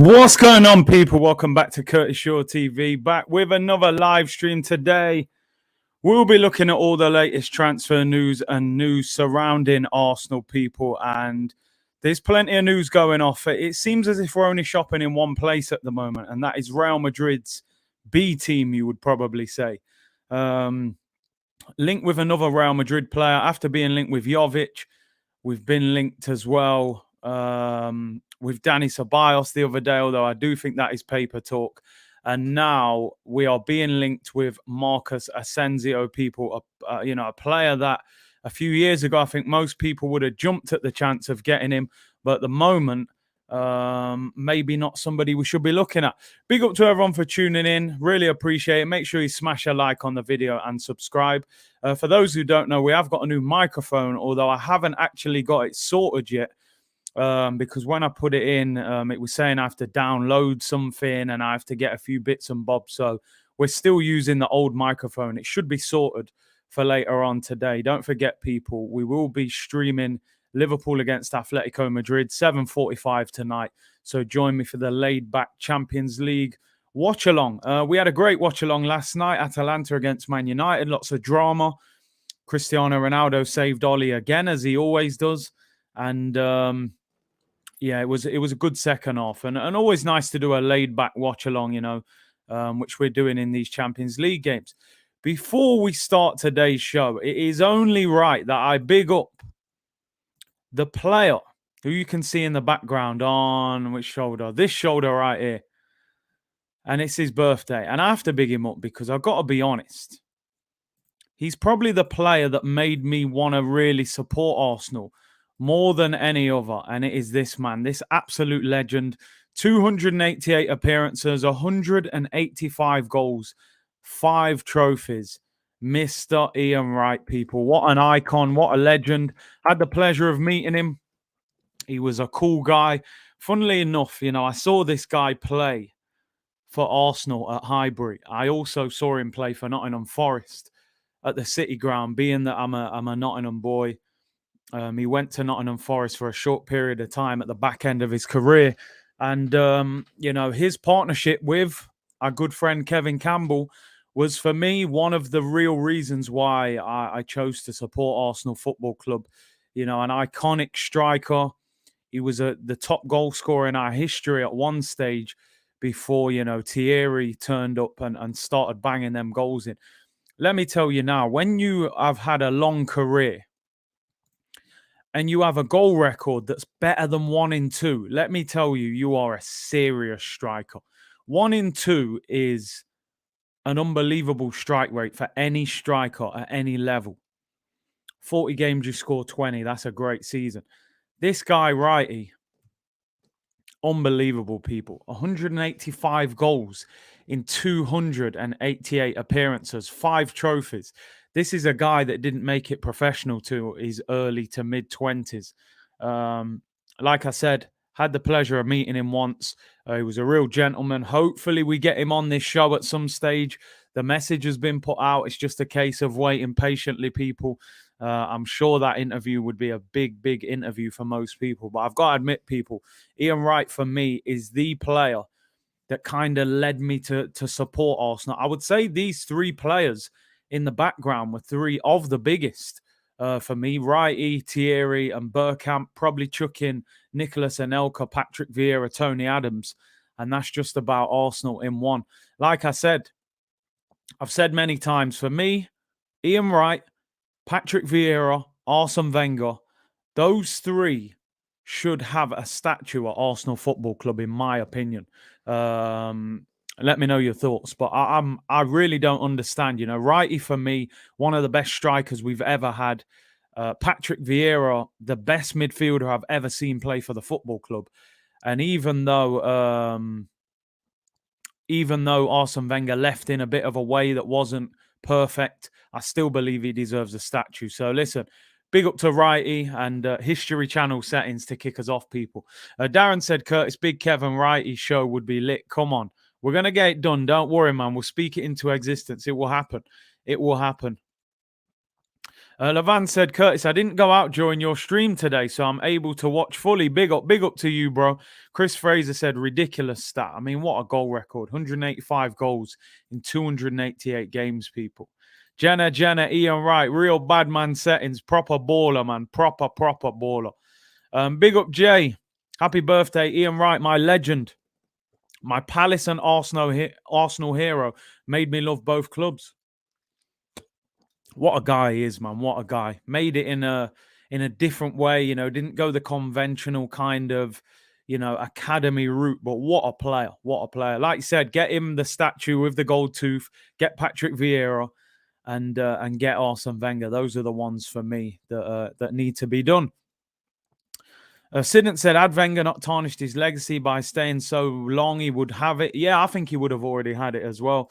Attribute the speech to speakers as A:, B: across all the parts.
A: What's going on, people? Welcome back to Curtis Shaw TV. Back with another live stream today. We'll be looking at all the latest transfer news and news surrounding Arsenal, people. And there's plenty of news going off. It seems as if we're only shopping in one place at the moment, and that is Real Madrid's B team, you would probably say. Linked with another Real Madrid player after being linked with Jovic. We've been linked as well with Dani Ceballos the other day, although I do think that is paper talk. And now we are being linked with Marcus Asensio, people, a player that a few years ago, I think most people would have jumped at the chance of getting him. But at the moment, maybe not somebody we should be looking at. Big up to everyone for tuning in. Really appreciate it. Make sure you smash a like on the video and subscribe. For those who don't know, we have got a new microphone, although I haven't actually got it sorted yet. Because when I put it in, it was saying I have to download something and I have to get a few bits and bobs. So we're still using the old microphone. It should be sorted for later on today. Don't forget, people, we will be streaming Liverpool against Atletico Madrid, 7:45 tonight. So join me for the laid-back Champions League watch-along. We had a great watch-along last night, Atalanta against Man United. Lots of drama. Cristiano Ronaldo saved Oli again, as he always does. And yeah, it was a good second half, and always nice to do a laid-back watch-along, which we're doing in these Champions League games. Before we start today's show, it is only right that I big up the player who you can see in the background on which shoulder? This shoulder right here. And it's his birthday. And I have to big him up because I've got to be honest. He's probably the player that made me want to really support Arsenal more than any other, and it is this man, this absolute legend. 288 appearances, 185 goals, 5 trophies. Mr. Ian Wright, people. What an icon, what a legend. Had the pleasure of meeting him. He was a cool guy. Funnily enough, I saw this guy play for Arsenal at Highbury. I also saw him play for Nottingham Forest at the City Ground, being that I'm a Nottingham boy. He went to Nottingham Forest for a short period of time at the back end of his career. And, his partnership with our good friend Kevin Campbell was, for me, one of the real reasons why I chose to support Arsenal Football Club. An iconic striker. He was the top goal scorer in our history at one stage before, Thierry turned up and started banging them goals in. Let me tell you now, when you have had a long career, and you have a goal record that's better than 1 in 2, let me tell you, you are a serious striker. 1 in 2 is an unbelievable strike rate for any striker at any level. 40 games, you score 20. That's a great season. This guy, Righty, unbelievable, people. 185 goals in 288 appearances, 5 trophies. This is a guy that didn't make it professional till his early to mid-20s. Like I said, had the pleasure of meeting him once. He was a real gentleman. Hopefully we get him on this show at some stage. The message has been put out. It's just a case of waiting patiently, people. I'm sure that interview would be a big, big interview for most people. But I've got to admit, people, Ian Wright, for me, is the player that kind of led me to support Arsenal. I would say these 3 players in the background were 3 of the biggest for me. Wrighty, Thierry and Bergkamp. Probably chuck in Nicolas Anelka, Patrick Vieira, Tony Adams. And that's just about Arsenal in one. Like I said, I've said many times, for me, Ian Wright, Patrick Vieira, Arsene Wenger, those 3 should have a statue at Arsenal Football Club, in my opinion. Let me know your thoughts, but I really don't understand. Righty, for me, one of the best strikers we've ever had. Patrick Vieira, the best midfielder I've ever seen play for the football club. And even though Arsene Wenger left in a bit of a way that wasn't perfect, I still believe he deserves a statue. So listen, big up to Righty and History Channel settings to kick us off, people. Darren said, Curtis, Big Kevin Righty show would be lit. Come on. We're going to get it done. Don't worry, man. We'll speak it into existence. It will happen. It will happen. Levan said, Curtis, I didn't go out during your stream today, so I'm able to watch fully. Big up to you, bro. Chris Fraser said, ridiculous stat. I mean, what a goal record. 185 goals in 288 games, people. Jenna, Ian Wright, real bad man settings. Proper baller, man. Proper baller. Big up, Jay. Happy birthday, Ian Wright, my legend. My Palace and Arsenal hero. Made me love both clubs. What a guy he is, man. What a guy. Made it in a different way, you know, didn't go the conventional kind of, you know, academy route, but what a player. What a player. Like you said, get him the statue with the gold tooth, get Patrick Vieira and get Arsene Wenger. Those are the ones for me that need to be done. Sidney said, had Wenger not tarnished his legacy by staying so long, he would have it. Yeah, I think he would have already had it as well.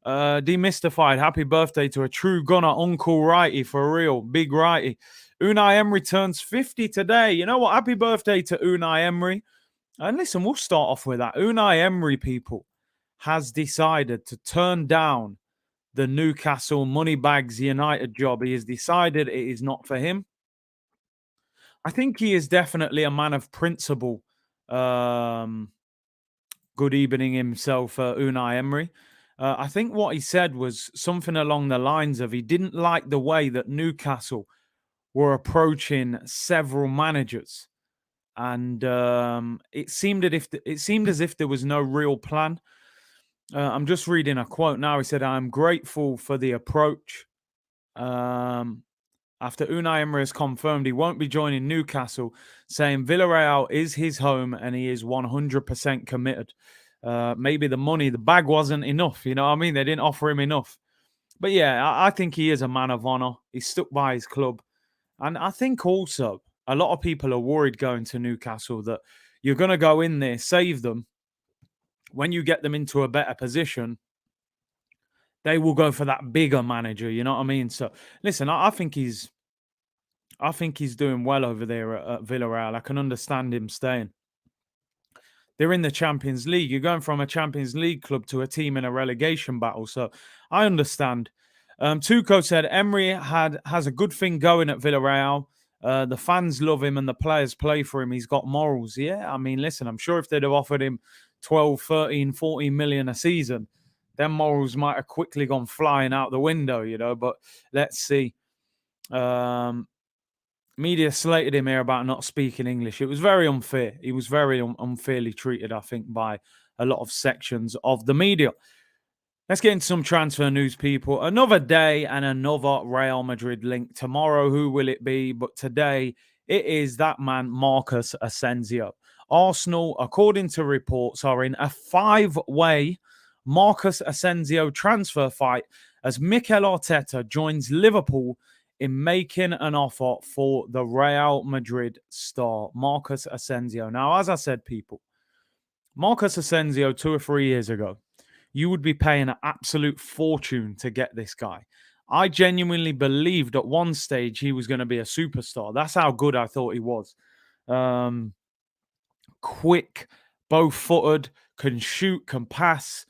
A: Demystified, happy birthday to a true gunner, Uncle Righty, for real, big Righty. Unai Emery turns 50 today. You know what? Happy birthday to Unai Emery. And listen, we'll start off with that. Unai Emery, people, has decided to turn down the Newcastle Moneybags United job. He has decided it is not for him. I think he is definitely a man of principle. Good evening himself, Unai Emery. I think what he said was something along the lines of he didn't like the way that Newcastle were approaching several managers, and it seemed as if there was no real plan. I'm just reading a quote now. He said, "I'm grateful for the approach." After Unai Emery has confirmed he won't be joining Newcastle, saying Villarreal is his home and he is 100% committed. Maybe the money, the bag wasn't enough. You know what I mean? They didn't offer him enough. But yeah, I think he is a man of honour. He's stuck by his club. And I think also a lot of people are worried going to Newcastle that you're going to go in there, save them. When you get them into a better position, they will go for that bigger manager. You know what I mean? So listen, I think he's doing well over there at Villarreal. I can understand him staying. They're in the Champions League. You're going from a Champions League club to a team in a relegation battle. So I understand. Tuco said Emery has a good thing going at Villarreal. The fans love him and the players play for him. He's got morals. Yeah, I mean, listen, I'm sure if they'd have offered him 12, 13, 14 million a season, then morals might have quickly gone flying out the window, you know, but let's see. Media slated him here about not speaking English. It was very unfair. He was very unfairly treated, I think, by a lot of sections of the media. Let's get into some transfer news, people. Another day and another Real Madrid link. Tomorrow, who will it be? But today, it is that man, Marcus Asensio. Arsenal, according to reports, are in a 5-way Marcus Asensio transfer fight as Mikel Arteta joins Liverpool in making an offer for the Real Madrid star, Marcus Asensio. Now, as I said, people, Marcus Asensio 2 or 3 years ago, you would be paying an absolute fortune to get this guy. I genuinely believed at one stage he was going to be a superstar. That's how good I thought he was. Quick, bow-footed, can shoot, can pass,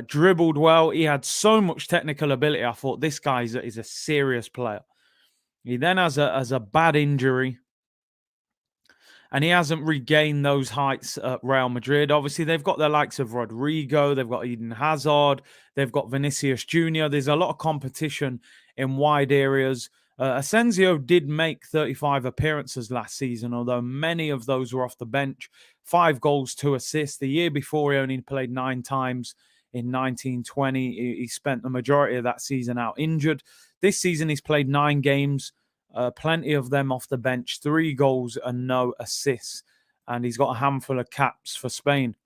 A: dribbled well. He had so much technical ability. I thought this guy is a serious player. He then has a bad injury, and he hasn't regained those heights at Real Madrid. Obviously, they've got the likes of Rodrigo, they've got Eden Hazard, they've got Vinicius Jr. There's a lot of competition in wide areas. Asensio did make 35 appearances last season, although many of those were off the bench. 5 goals, 2 assists. The year before, he only played 9 times in 1920. He spent the majority of that season out injured. This season, he's played 9 games. Plenty of them off the bench, 3 goals and no assists. And he's got a handful of caps for Spain.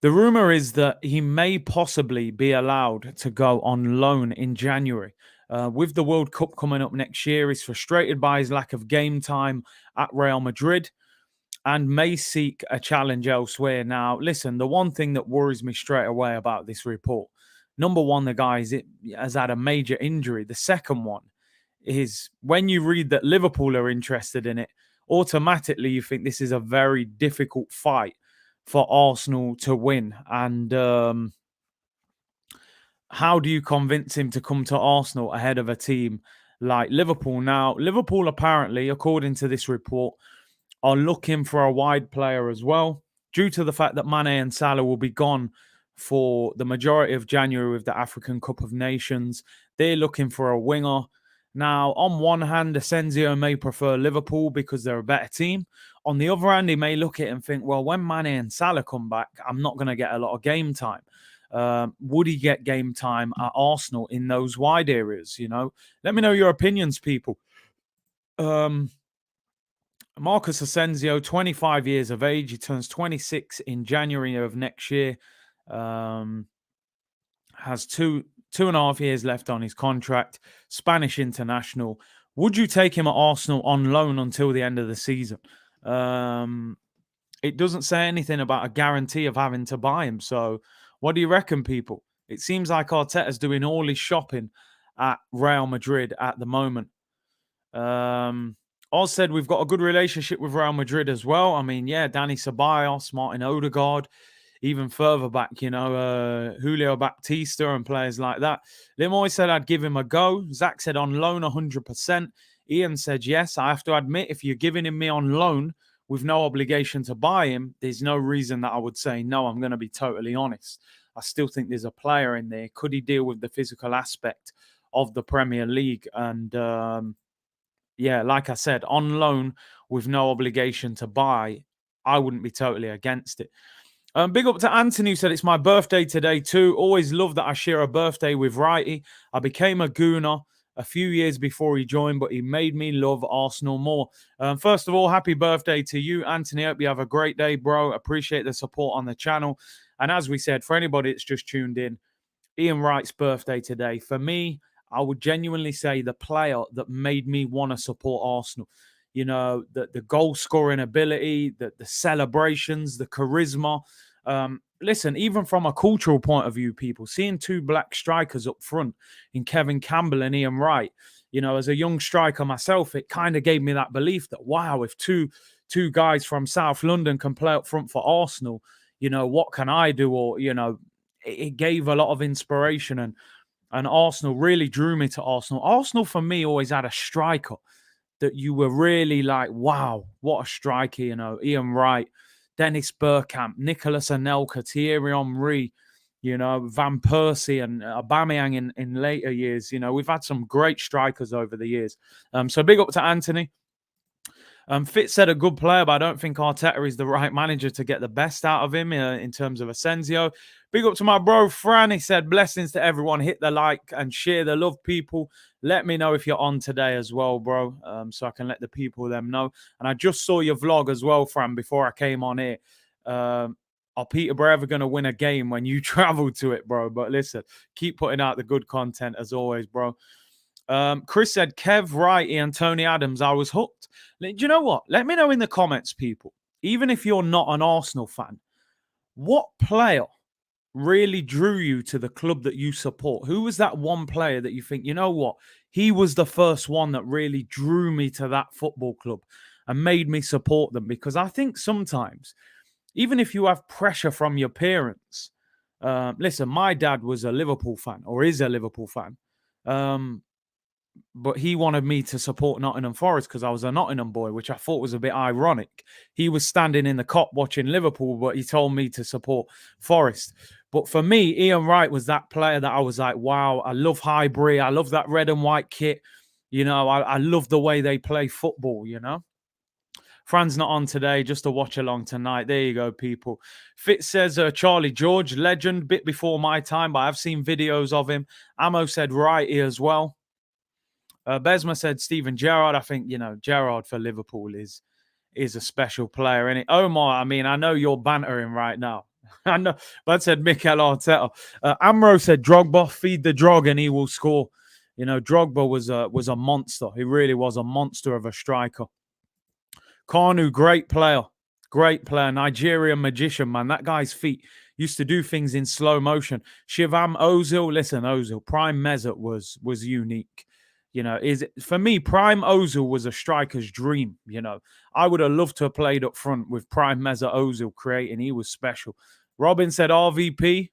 A: The rumor is that he may possibly be allowed to go on loan in January. With the World Cup coming up next year, he's frustrated by his lack of game time at Real Madrid and may seek a challenge elsewhere. Now, listen, the one thing that worries me straight away about this report, number one, the guy has had a major injury. The second one is when you read that Liverpool are interested in it, automatically you think this is a very difficult fight for Arsenal to win. And how do you convince him to come to Arsenal ahead of a team like Liverpool? Now, Liverpool apparently, according to this report, are looking for a wide player as well, due to the fact that Mane and Salah will be gone for the majority of January with the African Cup of Nations. They're looking for a winger. Now, on one hand, Asensio may prefer Liverpool because they're a better team. On the other hand, he may look at it and think, well, when Mane and Salah come back, I'm not going to get a lot of game time. Would he get game time at Arsenal in those wide areas? Let me know your opinions, people. Marcus Asensio, 25 years of age. He turns 26 in January of next year. Has two and a half years left on his contract. Spanish international. Would you take him at Arsenal on loan until the end of the season? It doesn't say anything about a guarantee of having to buy him. So what do you reckon, people? It seems like Arteta's doing all his shopping at Real Madrid at the moment. Oz said we've got a good relationship with Real Madrid as well. I mean, yeah, Dani Ceballos, Martin Odegaard, even further back, Julio Baptista and players like that. Limoy said I'd give him a go. Zach said on loan 100%. Ian said, yes, I have to admit, if you're giving him me on loan with no obligation to buy him, there's no reason that I would say no. I'm going to be totally honest. I still think there's a player in there. Could he deal with the physical aspect of the Premier League? And yeah, like I said, on loan with no obligation to buy, I wouldn't be totally against it. Big up to Anthony, who said, it's my birthday today too. Always love that I share a birthday with Wrighty. I became a Gooner a few years before he joined, but he made me love Arsenal more. First of all, happy birthday to you, Anthony. Hope you have a great day, bro. Appreciate the support on the channel. And as we said, for anybody that's just tuned in, Ian Wright's birthday today. For me, I would genuinely say the player that made me want to support Arsenal. The goal-scoring ability, the celebrations, the charisma. Listen, even from a cultural point of view, people, seeing two black strikers up front in Kevin Campbell and Ian Wright, as a young striker myself, it kind of gave me that belief that, wow, if two guys from South London can play up front for Arsenal, what can I do? Or, it gave a lot of inspiration, and Arsenal really drew me to Arsenal. Arsenal, for me, always had a striker that you were really like, wow, what a striker, Ian Wright, Dennis Bergkamp, Nicolas Anelka, Thierry Henry, Van Persie and Aubameyang in later years. We've had some great strikers over the years. So big up to Anthony. Fitz said a good player, but I don't think Arteta is the right manager to get the best out of him in terms of Asensio. Big up to my bro, Fran. He said, blessings to everyone. Hit the like and share the love, people. Let me know if you're on today as well, bro, so I can let the people them know. And I just saw your vlog as well, Fran, before I came on here. Are Peterborough ever going to win a game when you travel to it, bro? But listen, keep putting out the good content as always, bro. Chris said, Kev, Wrighty, and Tony Adams, I was hooked. Do you know what? Let me know in the comments, people. Even if you're not an Arsenal fan, what player really drew you to the club that you support? Who was that one player that you think, you know what? He was the first one that really drew me to that football club and made me support them. Because I think sometimes, even if you have pressure from your parents, listen, my dad was a Liverpool fan or is a Liverpool fan. But he wanted me to support Nottingham Forest because I was a Nottingham boy, which I thought was a bit ironic. He was standing in the cop watching Liverpool, but he told me to support Forest. But for me, Ian Wright was that player that I was like, wow, I love Highbury. I love that red and white kit. I love the way they play football, Fran's not on today, just to watch along tonight. There you go, people. Fitz says, Charlie George, legend, bit before my time, but I've seen videos of him. Ammo said Wrighty as well. Besma said Steven Gerrard. I think, Gerrard for Liverpool is a special player, isn't it? Omar, I mean, I know you're bantering right now. I know, but said Mikel Arteta. Amro said Drogba, feed the drog and he will score. Drogba was a monster. He really was a monster of a striker. Kanu, great player. Great player. Nigerian magician, man. That guy's feet used to do things in slow motion. Shivam Ozil, listen, Ozil, Prime Mesut was unique. For me, Prime Ozil was a striker's dream. I would have loved to have played up front with Prime Mesut Ozil creating. He was special. Robin said RVP.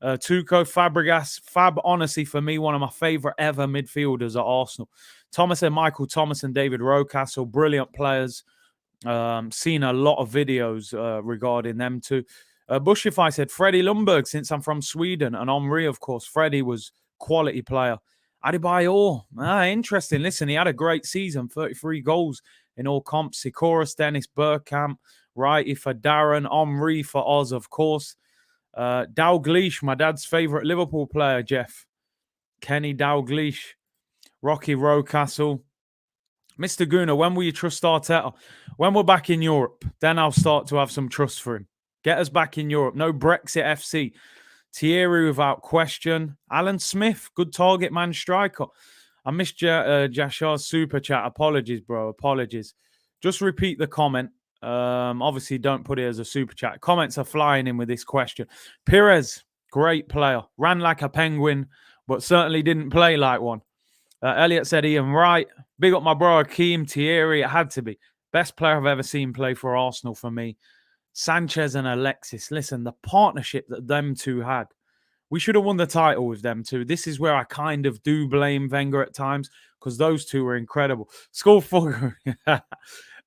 A: Tuco, Fabregas, Fab, honestly, for me, one of my favourite ever midfielders at Arsenal. Thomas and Michael Thomas and David Rocastle, brilliant players. Seen a lot of videos regarding them too. Bushify said, Freddie Lundberg, since I'm from Sweden, and Henry, of course. Freddie was quality player. Adebayor, interesting. Listen, he had a great season, 33 goals in all comps. Sikoris, Dennis Bergkamp, Righty for Darren, Henry for Oz, of course. Dalglish, my dad's favourite Liverpool player, Jeff. Kenny Dalglish, Rocky Rocastle. Mr. Guna, when will you trust Arteta? When we're back in Europe, then I'll start to have some trust for him. Get us back in Europe. No Brexit FC. Thierry without question. Alan Smith, good target man striker. I missed Jashar's super chat. Apologies, bro. Apologies. Just repeat the comment. Obviously, don't put it as a super chat. Comments are flying in with this question. Pires, great player. Ran like a penguin, but certainly didn't play like one. Elliot said Ian Wright. Big up my bro, Akeem, Thierry. It had to be. Best player I've ever seen play for Arsenal for me. Sanchez and Alexis. Listen, the partnership that them two had. We should have won the title with them two. This is where I kind of do blame Wenger at times because those two were incredible. School for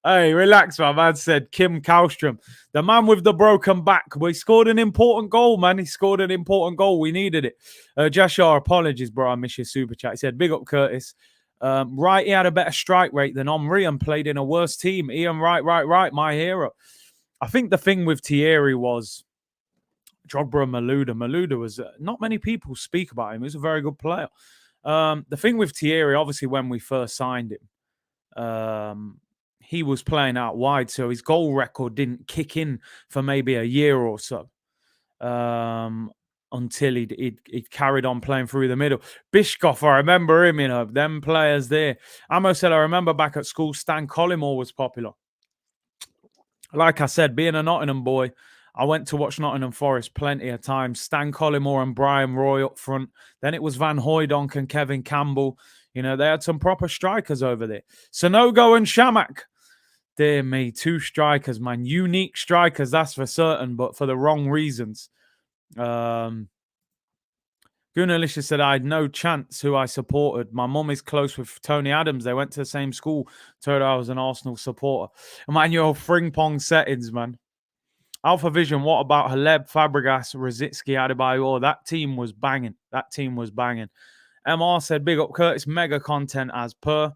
A: Hey, relax, my man said Kim Kallstrom. The man with the broken back. But he scored an important goal, man. He scored an important goal. We needed it. Jashar, apologies, bro. I miss your super chat. He said, big up Curtis. Wright, he had a better strike rate than Henry and played in a worse team. Ian Wright, my hero. I think the thing with Thierry was Drogba and Malouda. Malouda was, not many people speak about him. He was a very good player. The thing with Thierry, obviously, when we first signed him, he was playing out wide, so his goal record didn't kick in for maybe a year or so until he'd carried on playing through the middle. Bishkov, I remember him, them players there. Amo said, I remember back at school, Stan Collymore was popular. Like I said, being a Nottingham boy, I went to watch Nottingham Forest plenty of times. Stan Collymore and Brian Roy up front. Then it was Van Hooijdonk and Kevin Campbell. They had some proper strikers over there. Sonogo and Shamak. Dear me, two strikers, man. Unique strikers, that's for certain, but for the wrong reasons. Gunnar Lisha said, I had no chance who I supported. My mum is close with Tony Adams. They went to the same school. Told her I was an Arsenal supporter. Emmanuel Frimpong settings, man. Alpha Vision, what about Haleb, Fabregas, Rosicki, Adebayor? That team was banging. MR said, big up Curtis, mega content as per.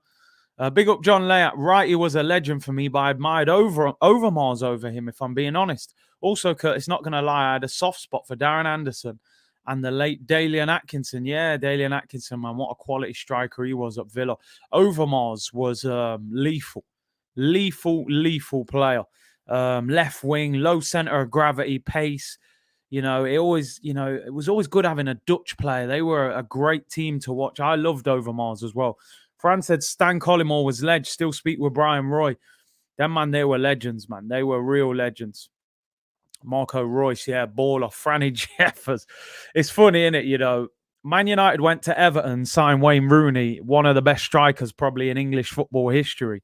A: Big up John Layat. Right, he was a legend for me, but I admired Overmars over him, if I'm being honest. Also, Curtis, not going to lie, I had a soft spot for Darren Anderson and the late Dalian Atkinson. Yeah, Dalian Atkinson, man, what a quality striker he was at Villa. Overmars was lethal player. Left wing, low centre of gravity, pace. It was always good having a Dutch player. They were a great team to watch. I loved Overmars as well. Fran said Stan Collymore was ledge. Still speak with Brian Roy. Them, man, they were legends, man. They were real legends. Marco Royce, yeah, baller. Franny Jeffers. It's funny, isn't it? Man United went to Everton, signed Wayne Rooney, one of the best strikers probably in English football history.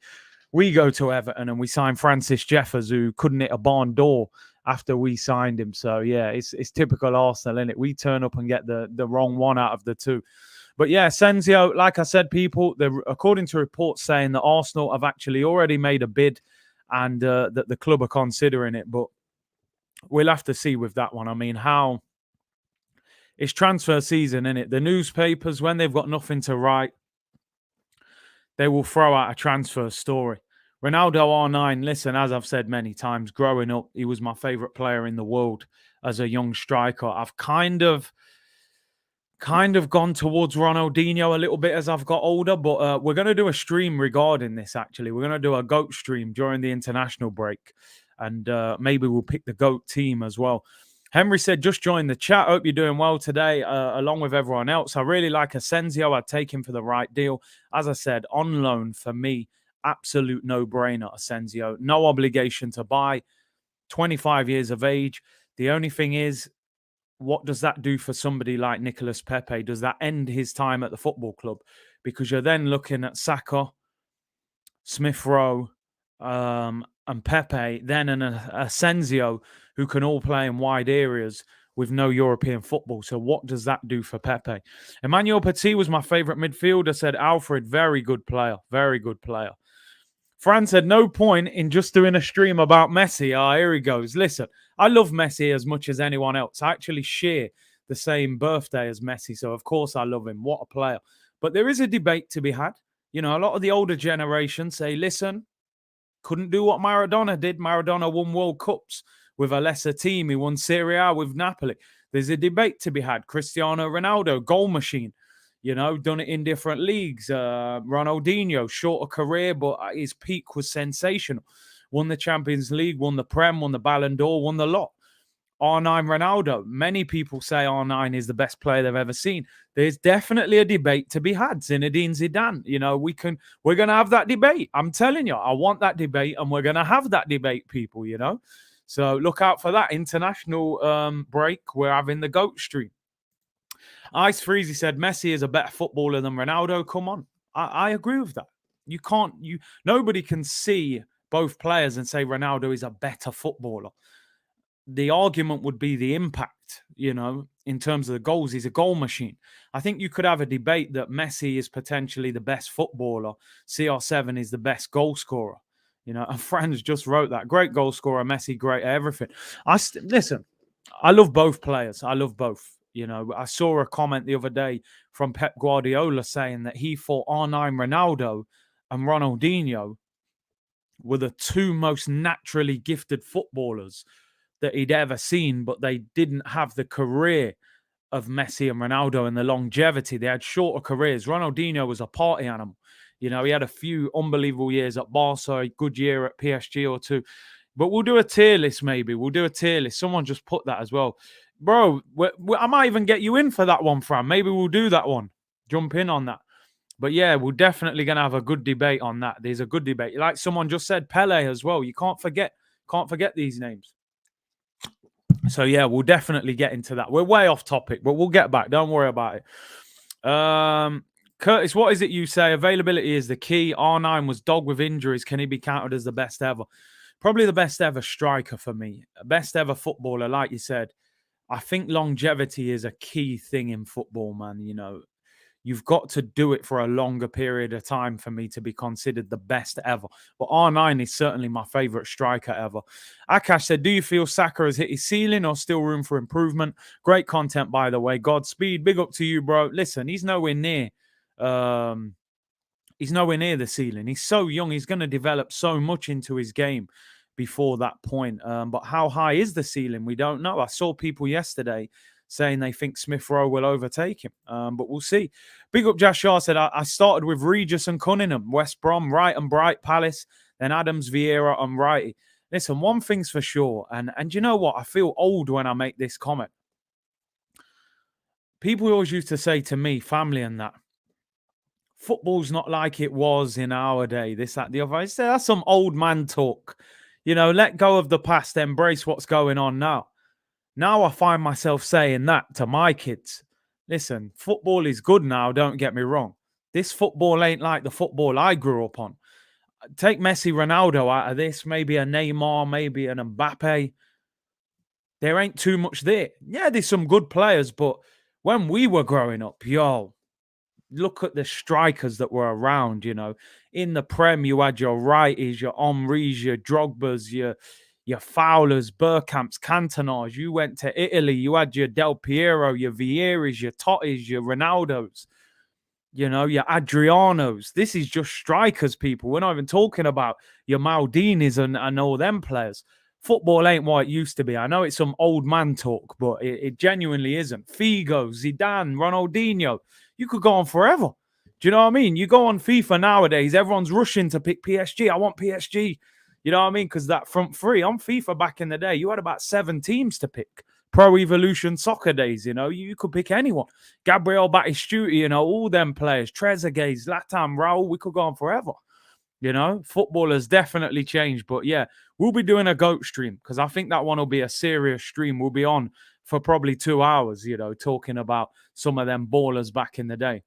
A: We go to Everton and we sign Francis Jeffers, who couldn't hit a barn door after we signed him. So, yeah, it's typical Arsenal, isn't it? We turn up and get the wrong one out of the two. But yeah, Asensio, like I said, people, according to reports saying that Arsenal have actually already made a bid and that the club are considering it. But we'll have to see with that one. I mean, how it's transfer season, isn't it? The newspapers, when they've got nothing to write, they will throw out a transfer story. Ronaldo R9, listen, as I've said many times, growing up, he was my favourite player in the world as a young striker. I've kind of gone towards Ronaldinho a little bit as I've got older, but we're going to do a stream regarding this, actually. We're going to do a GOAT stream during the international break, and maybe we'll pick the GOAT team as well. Henry said, just join the chat. Hope you're doing well today, along with everyone else. I really like Asensio. I'd take him for the right deal. As I said, on loan for me, absolute no-brainer, Asensio. No obligation to buy. 25 years of age. The only thing is, what does that do for somebody like Nicolas Pepe? Does that end his time at the football club? Because you're then looking at Saka, Smith Rowe, and Pepe, then an Asensio who can all play in wide areas. with no European football. So what does that do for Pepe? Emmanuel Petit was my favourite midfielder, said Alfred. Very good player. Very good player. Fran said, no point in just doing a stream about Messi. Here he goes. Listen, I love Messi as much as anyone else. I actually share the same birthday as Messi, so of course I love him. What a player. But there is a debate to be had. You know, a lot of the older generation say, listen, couldn't do what Maradona did. Maradona won World Cups with a lesser team. He won Serie A with Napoli. There's a debate to be had. Cristiano Ronaldo, goal machine. You know, done it in different leagues. Ronaldinho, shorter career, but his peak was sensational. Won the Champions League, won the Prem, won the Ballon d'Or, won the lot. R9 Ronaldo. Many people say R9 is the best player they've ever seen. There's definitely a debate to be had. Zinedine Zidane. You know, we're going to have that debate. I'm telling you, I want that debate, and we're going to have that debate, people, you know. So look out for that international break. We're having the GOAT stream. Ice Freezy said Messi is a better footballer than Ronaldo. Come on. I agree with that. Nobody can see both players and say Ronaldo is a better footballer. The argument would be the impact, you know, in terms of the goals. He's a goal machine. I think you could have a debate that Messi is potentially the best footballer. CR7 is the best goal scorer. You know, and Franz just wrote that. Great goal scorer, Messi, great at everything. Listen, I love both players. I love both. You know, I saw a comment the other day from Pep Guardiola saying that he thought R9 Ronaldo and Ronaldinho were the two most naturally gifted footballers that he'd ever seen, but they didn't have the career of Messi and Ronaldo and the longevity. They had shorter careers. Ronaldinho was a party animal. You know, he had a few unbelievable years at Barca, a good year at PSG or two. But we'll do a tier list, maybe. We'll do a tier list. Someone just put that as well. Bro, I might even get you in for that one, Fran. Maybe we'll do that one. Jump in on that. But yeah, we're definitely going to have a good debate on that. There's a good debate. Like someone just said, Pele as well. You can't forget these names. So yeah, we'll definitely get into that. We're way off topic, but we'll get back. Don't worry about it. Curtis, what is it you say? Availability is the key. R9 was dogged with injuries. Can he be counted as the best ever? Probably the best ever striker for me. Best ever footballer, like you said. I think longevity is a key thing in football, man. You know, you've got to do it for a longer period of time for me to be considered the best ever. But R9 is certainly my favourite striker ever. Akash said, do you feel Saka has hit his ceiling or still room for improvement? Great content, by the way. Godspeed. Big up to you, bro. Listen, he's nowhere near. He's nowhere near the ceiling. He's so young. He's going to develop so much into his game before that point. But how high is the ceiling? We don't know. I saw people yesterday saying they think Smith Rowe will overtake him. But we'll see. Big up Josh Shaw said, I started with Regis and Cunningham, West Brom, Wright and Bright, Palace, then Adams, Vieira and Wrighty. Listen, one thing's for sure, and you know what? I feel old when I make this comment. People always used to say to me, family and that, football's not like it was in our day, this, that, the other. I say, that's some old man talk. You know, let go of the past, embrace what's going on now. Now I find myself saying that to my kids. Listen, football is good now, don't get me wrong. This football ain't like the football I grew up on. Take Messi, Ronaldo out of this, maybe a Neymar, maybe an Mbappe. There ain't too much there. Yeah, there's some good players, but when we were growing up, look at the strikers that were around, you know. In the Prem, you had your Wrighties, your Henrys, your Drogbas, your Fowlers, Bergkamps, Cantonars. You went to Italy, you had your Del Piero, your Vieiras, your Tottis, your Ronaldos, you know, your Adrianos. This is just strikers, people. We're not even talking about your Maldinis and all them players. Football ain't what it used to be. I know it's some old man talk, but it genuinely isn't. Figo, Zidane, Ronaldinho. You could go on forever. Do you know what I mean? You go on FIFA nowadays, everyone's rushing to pick PSG. I want PSG. You know what I mean? Because that front three on FIFA back in the day, you had about 7 teams to pick. Pro Evolution Soccer days, you know, you could pick anyone. Gabriel Batistuta, you know, all them players. Trezeguet, Zlatan, Raul, we could go on forever. You know, football has definitely changed. But yeah, we'll be doing a GOAT stream because I think that one will be a serious stream. We'll be on for probably 2 hours, you know, talking about some of them ballers back in the day.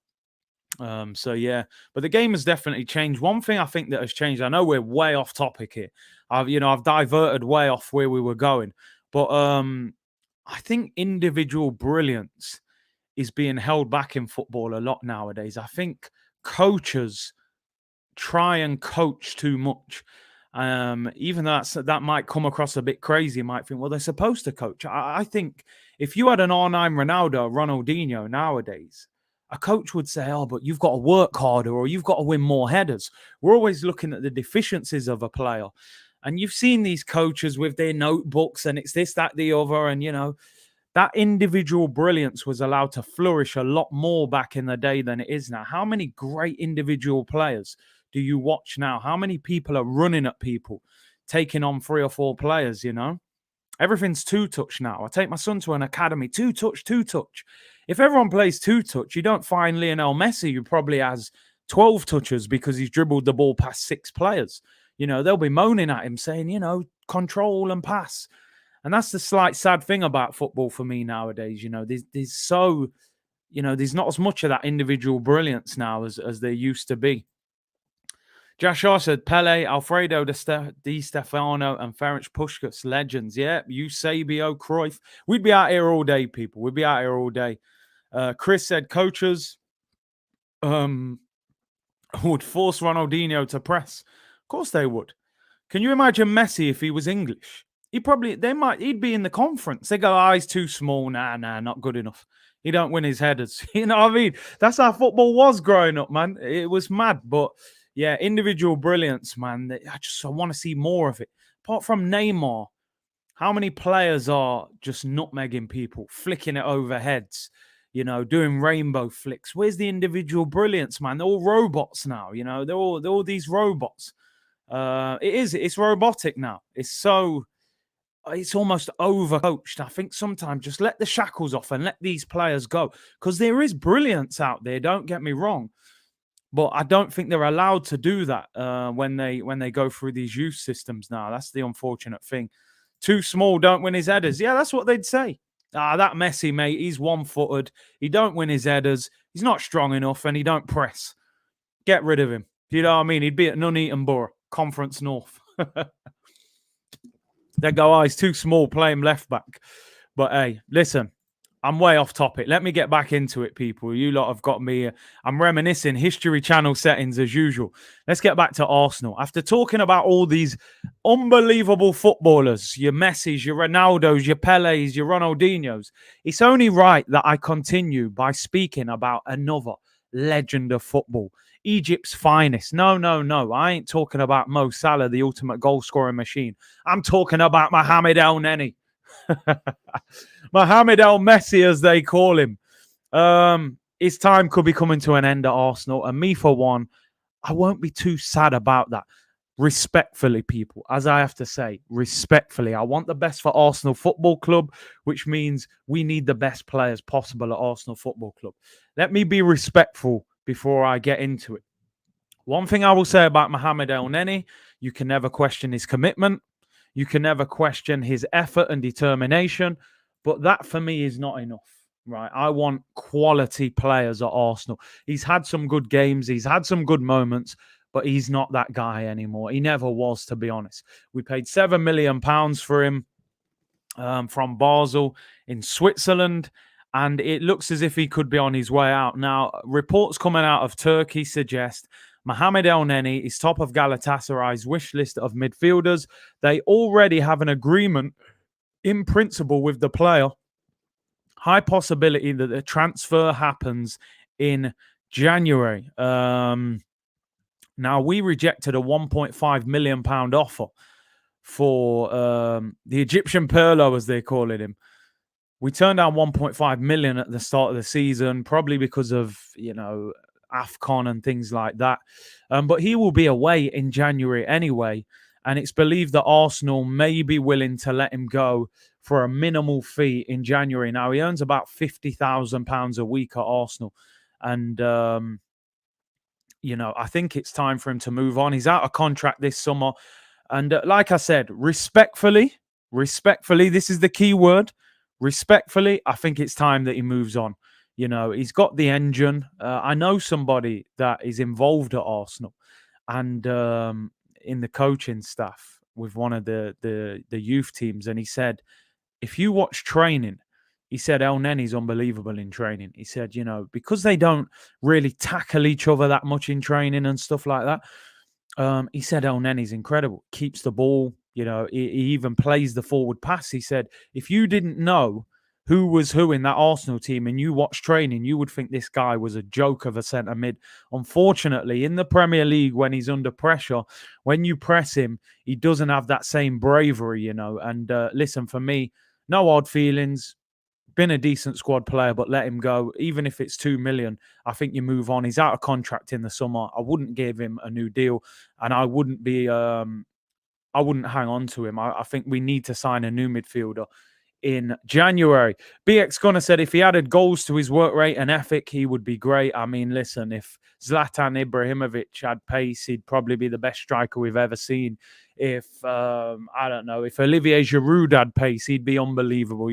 A: So yeah, but the game has definitely changed. One thing I think that has changed, I know we're way off topic here. I've diverted way off where we were going, but I think individual brilliance is being held back in football a lot nowadays. I think coaches try and coach too much. Even though that might come across a bit crazy, you might think, well, they're supposed to coach. I think if you had an R9 Ronaldo, Ronaldinho nowadays, a coach would say, oh, but you've got to work harder or you've got to win more headers. We're always looking at the deficiencies of a player. And you've seen these coaches with their notebooks and it's this, that, the other. And, that individual brilliance was allowed to flourish a lot more back in the day than it is now. How many great individual players do you watch now? How many people are running at people, taking on 3 or 4 players, Everything's two-touch now. I take my son to an academy, two-touch, two-touch. If everyone plays two-touch, you don't find Lionel Messi, who probably has 12 touches because he's dribbled the ball past 6 players. They'll be moaning at him saying, control and pass. And that's the slight sad thing about football for me nowadays. There's not as much of that individual brilliance now as there used to be. Joshua said Pele, Alfredo Di Stefano, and Ferenc Puskas, legends. Yeah, Eusebio, Cruyff. We'd be out here all day, people. We'd be out here all day. Chris said coaches would force Ronaldinho to press. Of course they would. Can you imagine Messi if he was English? He'd be in the conference. They go, he's too small. Nah, not good enough. He don't win his headers. You know what I mean? That's how football was growing up, man. It was mad. But yeah, individual brilliance, man. I want to see more of it. Apart from Neymar, how many players are just nutmegging people, flicking it over heads, doing rainbow flicks? Where's the individual brilliance, man? They're all robots now, They're all these robots. It's robotic now. It's almost overcoached. I think sometimes just let the shackles off and let these players go, because there is brilliance out there. Don't get me wrong, but I don't think they're allowed to do that when they go through these youth systems now. That's the unfortunate thing. Too small, don't win his headers. Yeah, that's what they'd say. That Messi, mate, he's one-footed. He don't win his headers. He's not strong enough, and he don't press. Get rid of him. You know what I mean? He'd be at Nuneaton Borough, Conference North. They go, he's too small, play him left back. But hey, listen, I'm way off topic. Let me get back into it, people. You lot have got me. I'm reminiscing History Channel settings as usual. Let's get back to Arsenal. After talking about all these unbelievable footballers, your Messis, your Ronaldos, your Pelés, your Ronaldinhos, it's only right that I continue by speaking about another legend of football. Egypt's finest. No. I ain't talking about Mo Salah, the ultimate goal-scoring machine. I'm talking about Mohamed Elneny. Mohamed El Messi, as they call him. His time could be coming to an end at Arsenal. And me, for one, I won't be too sad about that. Respectfully, people, as I have to say, respectfully, I want the best for Arsenal Football Club, which means we need the best players possible at Arsenal Football Club. Let me be respectful before I get into it. One thing I will say about Mohamed Elneny, you can never question his commitment. You can never question his effort and determination. But that, for me, is not enough, right? I want quality players at Arsenal. He's had some good games. He's had some good moments. But he's not that guy anymore. He never was, to be honest. We paid £7 million for him from Basel in Switzerland. And it looks as if he could be on his way out. Now, reports coming out of Turkey suggest Mohamed Elneny is top of Galatasaray's wish list of midfielders. They already have an agreement in principle with the player. High possibility that the transfer happens in January. Now, we rejected a £1.5 million offer for the Egyptian Pirlo, as they're calling him. We turned down 1.5 million at the start of the season, probably because of, AFCON and things like that. But he will be away in January anyway. And it's believed that Arsenal may be willing to let him go for a minimal fee in January. Now, he earns about £50,000 a week at Arsenal. And, I think it's time for him to move on. He's out of contract this summer. And like I said, respectfully, this is the key word. Respectfully, I think it's time that he moves on. He's got the engine. I know somebody that is involved at Arsenal and in the coaching staff with one of the youth teams. And he said if you watch training, he said Elneny's unbelievable in training. He said, because they don't really tackle each other that much in training and stuff like that. He said Elneny's incredible. Keeps the ball. He even plays the forward pass. He said, if you didn't know who was who in that Arsenal team and you watch training, you would think this guy was a joke of a centre mid. Unfortunately, in the Premier League, when he's under pressure, when you press him, he doesn't have that same bravery, And listen, for me, no hard feelings. Been a decent squad player, but let him go. Even if it's 2 million, I think you move on. He's out of contract in the summer. I wouldn't give him a new deal, and I wouldn't hang on to him. I think we need to sign a new midfielder in January. BX Gunner said if he added goals to his work rate and ethic, he would be great. I mean, listen, if Zlatan Ibrahimovic had pace, he'd probably be the best striker we've ever seen. If, I don't know, if Olivier Giroud had pace, he'd be unbelievable,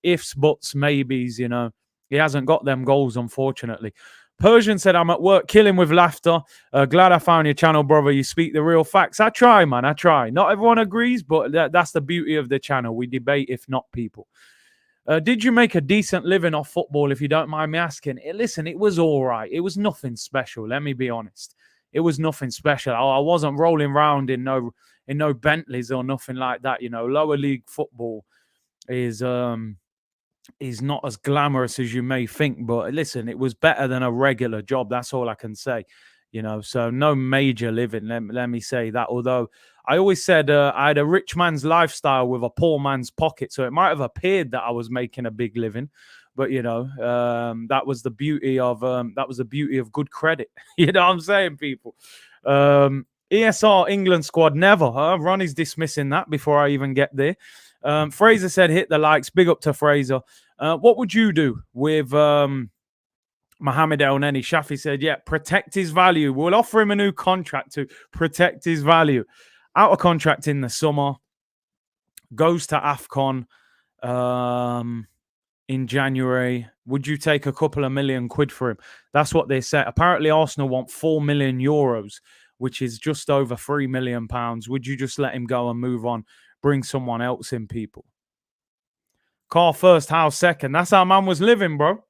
A: Ifs, buts, maybes, He hasn't got them goals, unfortunately. Persian said, I'm at work killing with laughter. Glad I found your channel, brother. You speak the real facts. I try, man. I try. Not everyone agrees, but that's the beauty of the channel. We debate, if not people. Did you make a decent living off football, if you don't mind me asking? Listen, it was all right. It was nothing special. Let me be honest. It was nothing special. I wasn't rolling around in no Bentleys or nothing like that. Lower league football is not as glamorous as you may think. But listen, it was better than a regular job. That's all I can say. So no major living. Let me say that. Although I always said I had a rich man's lifestyle with a poor man's pocket, so it might have appeared that I was making a big living. But that was the beauty of good credit. You know what I'm saying, people? ESR England squad never. Ronnie's dismissing that before I even get there. Fraser said, hit the likes. Big up to Fraser. What would you do with Mohamed Elneny? Shafi said, yeah, protect his value. We'll offer him a new contract to protect his value. Out of contract in the summer. Goes to AFCON in January. Would you take a couple of million quid for him? That's what they said. Apparently, Arsenal want 4 million euros, which is just over £3 million. Would you just let him go and move on? Bring someone else in, people. Car first, house second. That's how man was living, bro.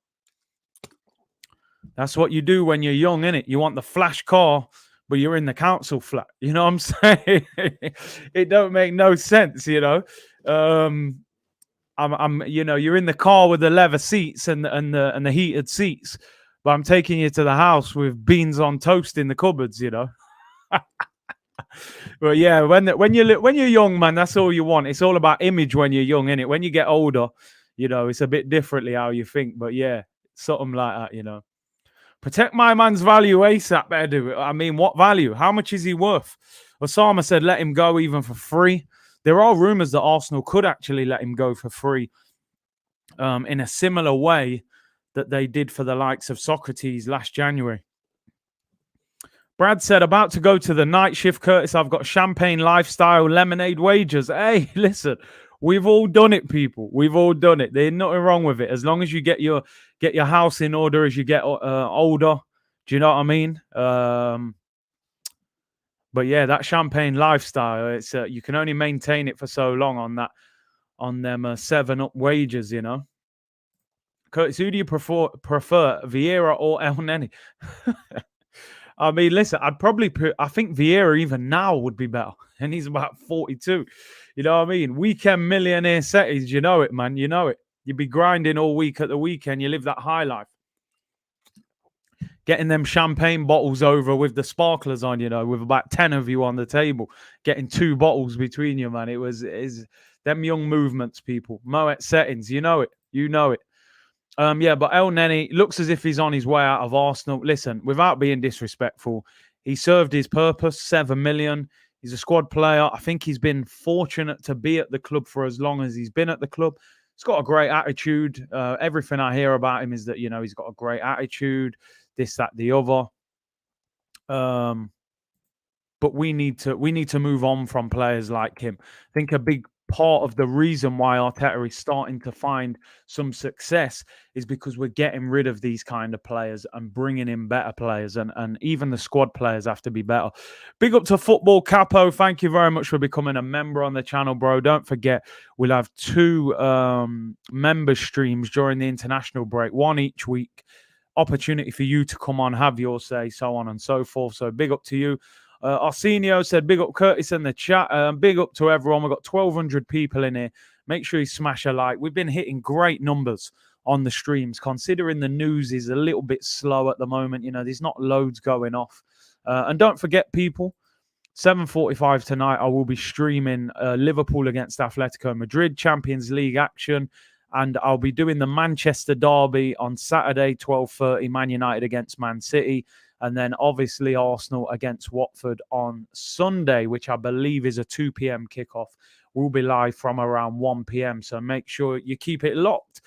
A: That's what you do when you're young, innit? You want the flash car, but you're in the council flat. You know what I'm saying? It don't make no sense, you're in the car with the leather seats and the heated seats, but I'm taking you to the house with beans on toast in the cupboards, But yeah, when you're young, man, that's all you want. It's all about image when you're young, innit? When you get older, it's a bit differently how you think. But yeah, something like that, Protect my man's value ASAP, better do it. I mean, what value? How much is he worth? Osama said, let him go even for free. There are rumours that Arsenal could actually let him go for free in a similar way that they did for the likes of Socrates last January. Brad said, about to go to the night shift, Curtis. I've got champagne lifestyle, lemonade wages. Hey, listen, we've all done it, people. We've all done it. There's nothing wrong with it. As long as you get your house in order as you get older. Do you know what I mean? But yeah, that champagne lifestyle, it's you can only maintain it for so long on them 7-up wages, Curtis, who do you prefer Vieira or Elneny? I mean, listen, I think Vieira even now would be better. And he's about 42. You know what I mean? Weekend millionaire settings, you know it, man. You know it. You'd be grinding all week at the weekend. You live that high life. Getting them champagne bottles over with the sparklers on, with about 10 of you on the table. Getting 2 bottles between you, man. Is them young movements, people. Moet settings, you know it. You know it. Yeah, but Elneny looks as if he's on his way out of Arsenal. Listen, without being disrespectful, he served his purpose, 7 million. He's a squad player. I think he's been fortunate to be at the club for as long as he's been at the club. He's got a great attitude. Everything I hear about him is that, he's got a great attitude, this, that, the other. But we need to move on from players like him. I think a big part of the reason why Arteta is starting to find some success is because we're getting rid of these kind of players and bringing in better players, and even the squad players have to be better. Big up to Football Capo. Thank you very much for becoming a member on the channel, bro. Don't forget, we'll have 2 member streams during the international break, 1 each week. Opportunity for you to come on, have your say, so on and so forth. So big up to you. Arsenio said, big up Curtis in the chat. Big up to everyone. We've got 1,200 people in here. Make sure you smash a like. We've been hitting great numbers on the streams, considering the news is a little bit slow at the moment. You know, there's not loads going off. And don't forget, people, 7:45 tonight, I will be streaming Liverpool against Atletico Madrid, Champions League action. And I'll be doing the Manchester derby on Saturday, 12:30, Man United against Man City. And then obviously Arsenal against Watford on Sunday, which I believe is a 2 p.m. kickoff. We'll be live from around 1 p.m. So make sure you keep it locked.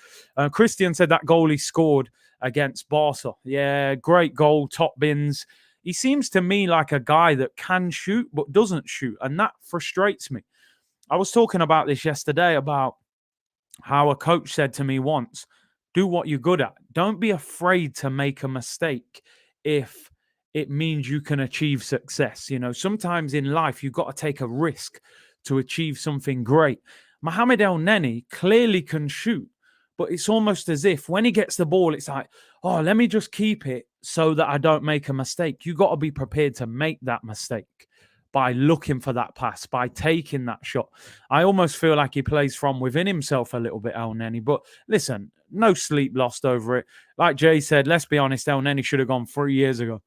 A: Christian said that goal he scored against Barca. Yeah, great goal, top bins. He seems to me like a guy that can shoot but doesn't shoot. And that frustrates me. I was talking about this yesterday about how a coach said to me once, do what you're good at. Don't be afraid to make a mistake if it means you can achieve success. You know, sometimes in life, you've got to take a risk to achieve something great. Mohamed Elneny clearly can shoot, but it's almost as if when he gets the ball, it's like, oh, let me just keep it so that I don't make a mistake. You got to be prepared to make that mistake by looking for that pass, by taking that shot. I almost feel like he plays from within himself a little bit, Elneny. But listen, no sleep lost over it. Like Jay said, let's be honest, Elneny should have gone 3 years ago.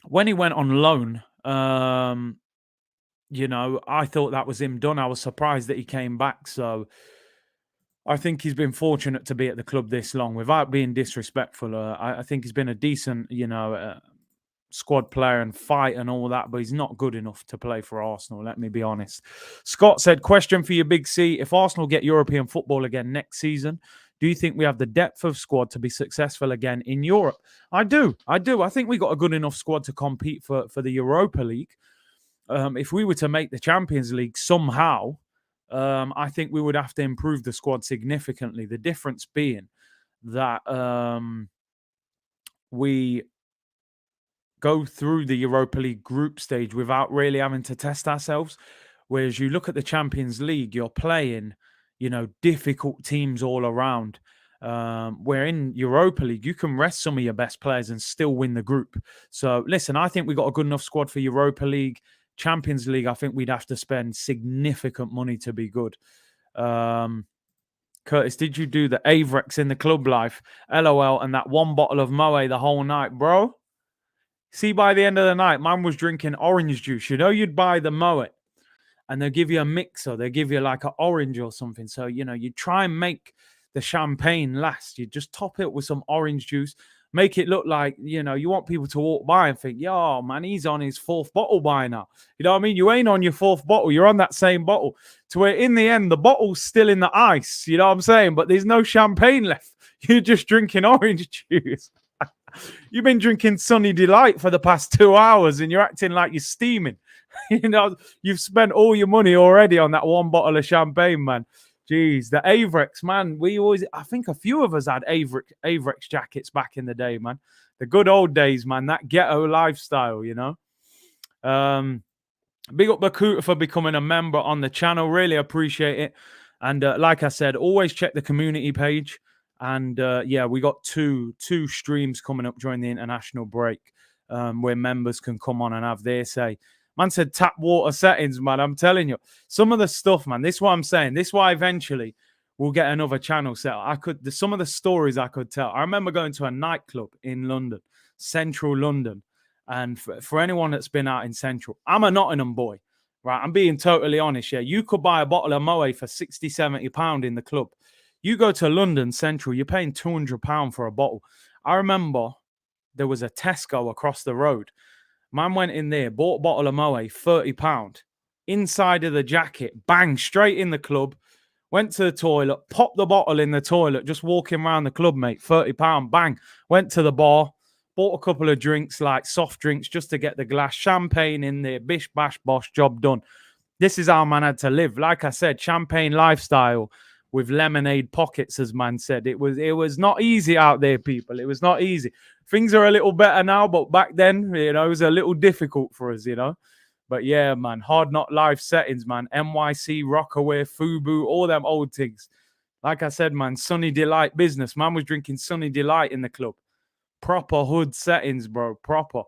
A: When he went on loan, you know, I thought that was him done. I was surprised that he came back. So I think he's been fortunate to be at the club this long. Without being disrespectful, I think he's been a decent, you know, squad player and fight and all that, but he's not good enough to play for Arsenal, let me be honest. Scott said, question for you, Big C. If Arsenal get European football again next season, do you think we have the depth of squad to be successful again in Europe? I do. I think we got a good enough squad to compete for the Europa League. If we were to make the Champions League somehow, I think we would have to improve the squad significantly. The difference being that we go through the Europa League group stage without really having to test ourselves. Whereas you look at the Champions League, you're playing, you know, difficult teams all around. Where in Europa League, you can rest some of your best players and still win the group. So listen, I think we got a good enough squad for Europa League. Champions League, I think we'd have to spend significant money to be good. Curtis, did you do the Avrex in the club life? LOL, and that 1 bottle of Moe the whole night, bro? See, by the end of the night, man was drinking orange juice. You know, you'd buy the Moet and they'll give you a mixer. They'll give you like an orange or something. So, you know, you try and make the champagne last. You just top it with some orange juice. Make it look like, you know, you want people to walk by and think, yo, man, he's on his 4th bottle by now. You know what I mean? You ain't on your 4th bottle. You're on that same bottle. To where in the end, the bottle's still in the ice. You know what I'm saying? But there's no champagne left. You're just drinking orange juice. You've been drinking Sunny Delight for the past 2 hours and you're acting like you're steaming. You know, you've spent all your money already on that 1 bottle of champagne, man. Jeez, the Avrex, man. I think a few of us had Avrex jackets back in the day, man. The good old days, man. That ghetto lifestyle, you know. Big up Bakuta for becoming a member on the channel. Really appreciate it. And like I said, always check the community page. And yeah, we got two streams coming up during the international break where members can come on and have their say. Man said tap water settings, man. I'm telling you, some of the stuff, man. This is what I'm saying. This is why eventually we'll get another channel set. Some of the stories I could tell. I remember going to a nightclub in London, central London. And for anyone that's been out in central, I'm a Nottingham boy, right? I'm being totally honest. Yeah, you could buy a bottle of Moet for 60, 70 pound in the club. You go to London Central, you're paying £200 for a bottle. I remember there was a Tesco across the road. Man went in there, bought a bottle of Moe, £30. Inside of the jacket, bang, straight in the club. Went to the toilet, popped the bottle in the toilet, just walking around the club, mate, £30, bang. Went to the bar, bought a couple of drinks, like soft drinks, just to get the glass. Champagne in there, bish, bash, bosh, job done. This is how man had to live. Like I said, champagne lifestyle with lemonade pockets, as man said. It was not easy out there, people. It was not easy. Things are a little better now, but back then, it was a little difficult for us. But yeah, man, hard knock life settings, man. NYC, Rockaway, Fubu, all them old things. Like I said, man, Sunny Delight business. Man was drinking Sunny Delight in the club. Proper hood settings, bro. Proper.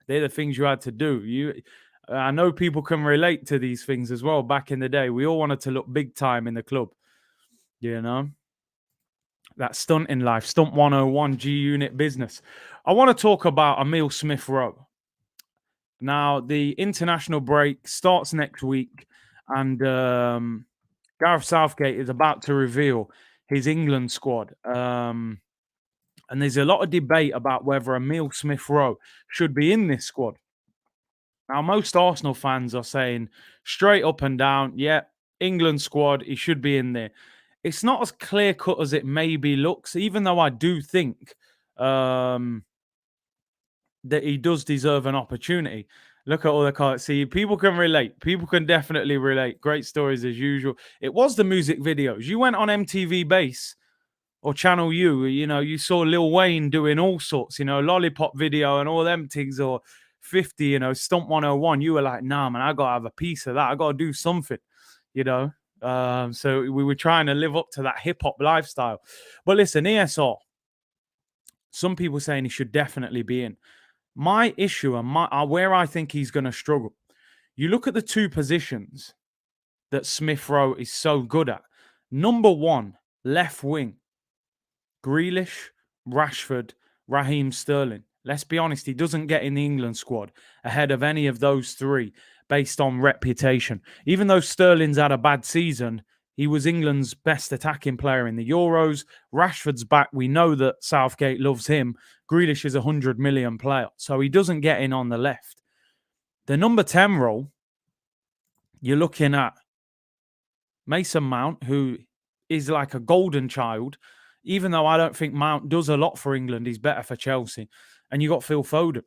A: They're the things you had to do. I know people can relate to these things as well. Back in the day, we all wanted to look big time in the club. That stunt in life, stunt 101, G Unit business. I want to talk about Emile Smith Rowe. Now, the international break starts next week, and Gareth Southgate is about to reveal his England squad. And there's a lot of debate about whether Emile Smith Rowe should be in this squad. Now, most Arsenal fans are saying straight up and down, yeah, England squad, he should be in there. It's not as clear cut as it maybe looks, even though I do think that he does deserve an opportunity. Look at all the cards. See, people can relate. People can definitely relate. Great stories as usual. It was the music videos. You went on MTV Base or Channel U, you saw Lil Wayne doing all sorts, lollipop video and all them things, or 50, Stump 101. You were like, nah, man, I got to have a piece of that. I got to do something, So we were trying to live up to that hip hop lifestyle. But listen, ESR, some people saying he should definitely be in. My issue and where I think he's going to struggle, you look at the two positions that Smith Rowe is so good at. Number one, left wing. Grealish, Rashford, Raheem Sterling. Let's be honest, he doesn't get in the England squad ahead of any of those three based on reputation. Even though Sterling's had a bad season, he was England's best attacking player in the Euros. Rashford's back. We know that Southgate loves him. Grealish is a 100 million player, so he doesn't get in on the left. The number 10 role, you're looking at Mason Mount, who is like a golden child. Even though I don't think Mount does a lot for England, he's better for Chelsea. And you got Phil Foden,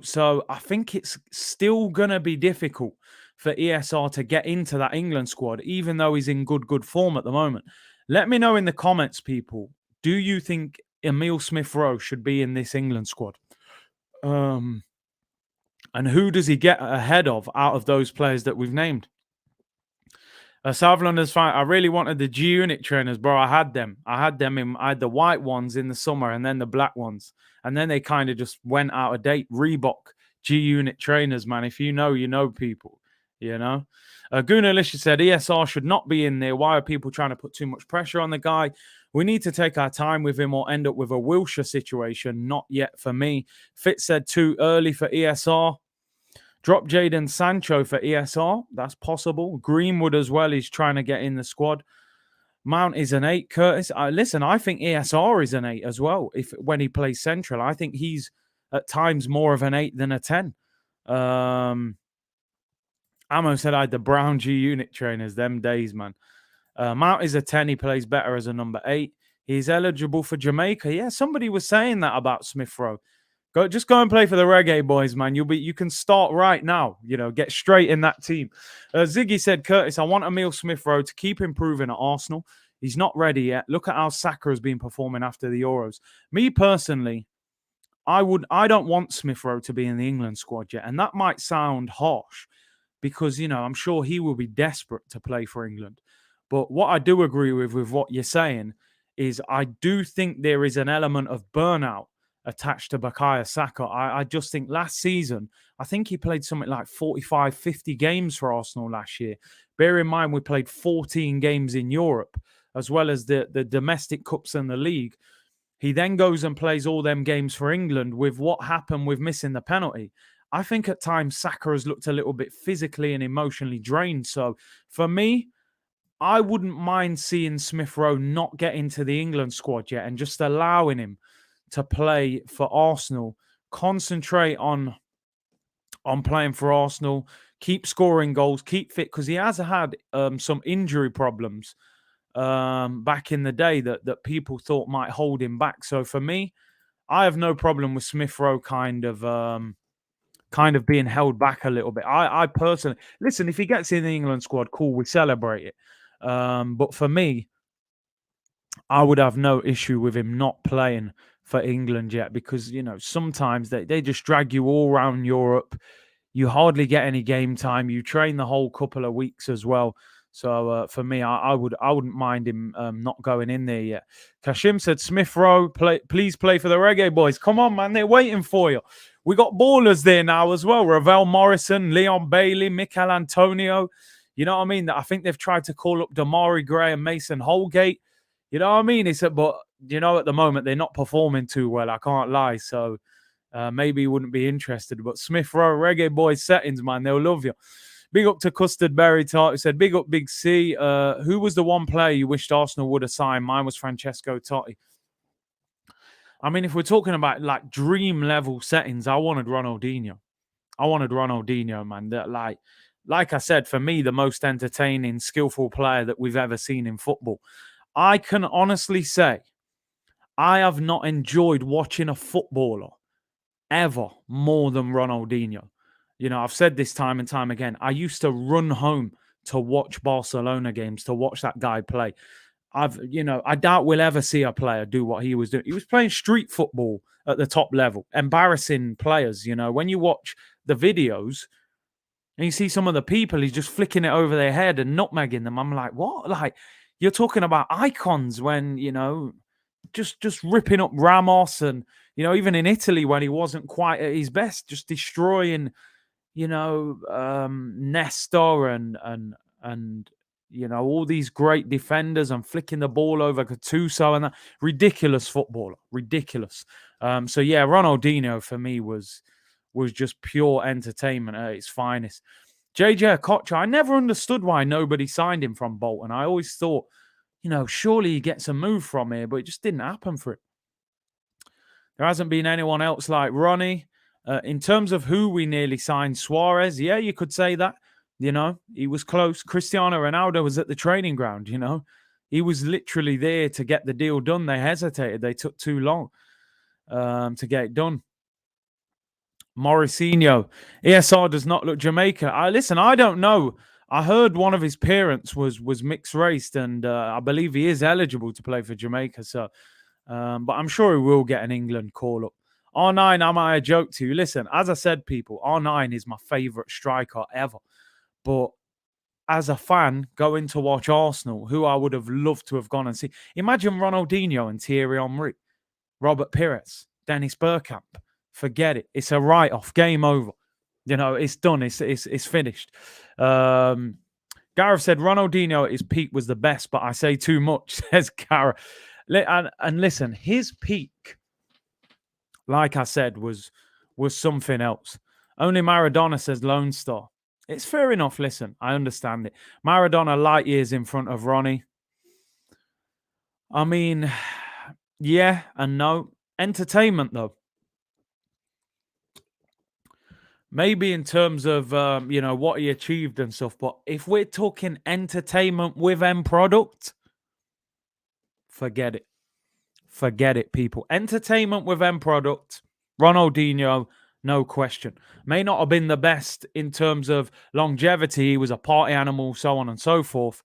A: So I think it's still going to be difficult for ESR to get into that England squad, even though he's in good form at the moment. Let me know in the comments, people. Do you think Emile Smith Rowe should be in this England squad? And who does he get ahead of out of those players that we've named? South London's fine. I really wanted the G Unit trainers, bro. I had them. I had the white ones in the summer and then the black ones. And then they kind of just went out of date. Reebok G Unit trainers, man. If you know people, Goonalicia said ESR should not be in there. Why are people trying to put too much pressure on the guy? We need to take our time with him or end up with a Wilshere situation. Not yet for me. Fitz said too early for ESR. Drop Jadon Sancho for ESR. That's possible. Greenwood as well. He's trying to get in the squad. Mount is an 8. Curtis, listen, I think ESR is an 8 as well. When he plays central, I think he's at times more of an 8 than a 10. Amo said I had the Brown G Unit trainers. Them days, man. Mount is a 10. He plays better as a number 8. He's eligible for Jamaica. Yeah, somebody was saying that about Smith Rowe. Just go and play for the Reggae Boys, man. You can start right now. Get straight in that team. Ziggy said, Curtis, I want Emile Smith Rowe to keep improving at Arsenal. He's not ready yet. Look at how Saka has been performing after the Euros. Me personally, I don't want Smith Rowe to be in the England squad yet, and that might sound harsh because I'm sure he will be desperate to play for England. But what I do agree with what you're saying is I do think there is an element of burnout attached to Bukayo Saka. I just think last season, I think he played something like 45, 50 games for Arsenal last year. Bear in mind, we played 14 games in Europe, as well as the domestic cups and the league. He then goes and plays all them games for England with what happened with missing the penalty. I think at times Saka has looked a little bit physically and emotionally drained. So for me, I wouldn't mind seeing Smith Rowe not get into the England squad yet and just allowing him to play for Arsenal, concentrate on playing for Arsenal, keep scoring goals, keep fit, because he has had some injury problems back in the day that people thought might hold him back. So for me, I have no problem with Smith Rowe kind of kind of being held back a little bit. I personally, listen, if he gets in the England squad, cool, we celebrate it. But for me, I would have no issue with him not playing for England yet, because, sometimes they just drag you all around Europe. You hardly get any game time. You train the whole couple of weeks as well. So for me, I wouldn't mind him not going in there yet. Kashim said, Smith Rowe, please play for the Reggae Boys. Come on, man, they're waiting for you. We got ballers there now as well. Ravel Morrison, Leon Bailey, Mikel Antonio. You know what I mean? I think they've tried to call up Damari Gray and Mason Holgate. You know what I mean? But at the moment they're not performing too well. I can't lie. So maybe he wouldn't be interested. But Smith Rowe, Reggae Boys settings, man, they'll love you. Big up to Custard Berry Tart, who said, big up Big C. Who was the one player you wished Arsenal would have signed? Mine was Francesco Totti. I mean, if we're talking about like dream level settings, I wanted Ronaldinho. Man. That, like I said, for me, the most entertaining, skillful player that we've ever seen in football. I can honestly say I have not enjoyed watching a footballer ever more than Ronaldinho. I've said this time and time again. I used to run home to watch Barcelona games, to watch that guy play. I doubt we'll ever see a player do what he was doing. He was playing street football at the top level, embarrassing players. When you watch the videos and you see some of the people, he's just flicking it over their head and nutmegging them. I'm like, what? Like, you're talking about icons when, just ripping up Ramos and, even in Italy when he wasn't quite at his best, just destroying, Nestor and all these great defenders and flicking the ball over Gattuso and that. Ridiculous footballer. Ridiculous. So yeah, Ronaldinho for me was just pure entertainment at its finest. JJ Okocha, I never understood why nobody signed him from Bolton. I always thought, surely he gets a move from here, but it just didn't happen for him. There hasn't been anyone else like Ronnie. In terms of who we nearly signed, Suarez, yeah, you could say that. He was close. Cristiano Ronaldo was at the training ground, He was literally there to get the deal done. They hesitated. They took too long to get it done. Mauricinho, ESR does not look Jamaican. I don't know. I heard one of his parents was mixed raced, and I believe he is eligible to play for Jamaica. So, but I'm sure he will get an England call up. R9, am I a joke to you? Listen, as I said, people, R9 is my favourite striker ever. But as a fan, going to watch Arsenal, who I would have loved to have gone and see. Imagine Ronaldinho and Thierry Henry, Robert Pires, Dennis Bergkamp. Forget it. It's a write-off. Game over. It's done. It's finished. Gareth said Ronaldinho at his peak was the best, but I say too much, says Gareth. And listen, his peak, like I said, was something else. Only Maradona, says Lone Star. It's fair enough. Listen, I understand it. Maradona light years in front of Ronnie. I mean, yeah and no. Entertainment, though. Maybe in terms of, what he achieved and stuff. But if we're talking entertainment with end product, forget it. Forget it, people. Entertainment with end product, Ronaldinho, no question. May not have been the best in terms of longevity. He was a party animal, so on and so forth.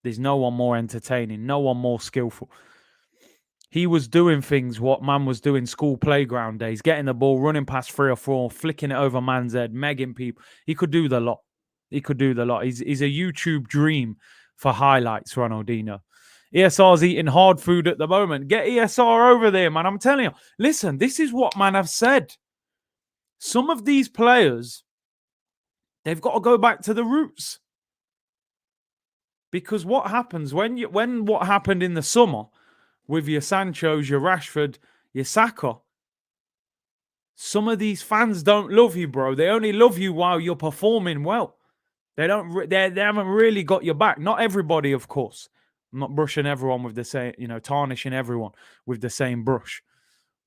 A: There's no one more entertaining, no one more skillful. He was doing things what man was doing school playground days, getting the ball, running past 3 or 4, flicking it over man's head, megging people. He could do the lot. He's a YouTube dream for highlights, Ronaldinho. ESR's eating hard food at the moment. Get ESR over there, man. I'm telling you. Listen, this is what man have said. Some of these players, they've got to go back to the roots. Because what happens when what happened in the summer with your Sanchos, your Rashford, your Saka, some of these fans don't love you, bro. They only love you while you're performing well. They haven't really got your back. Not everybody, of course. I'm not brushing everyone with the same, tarnishing everyone with the same brush.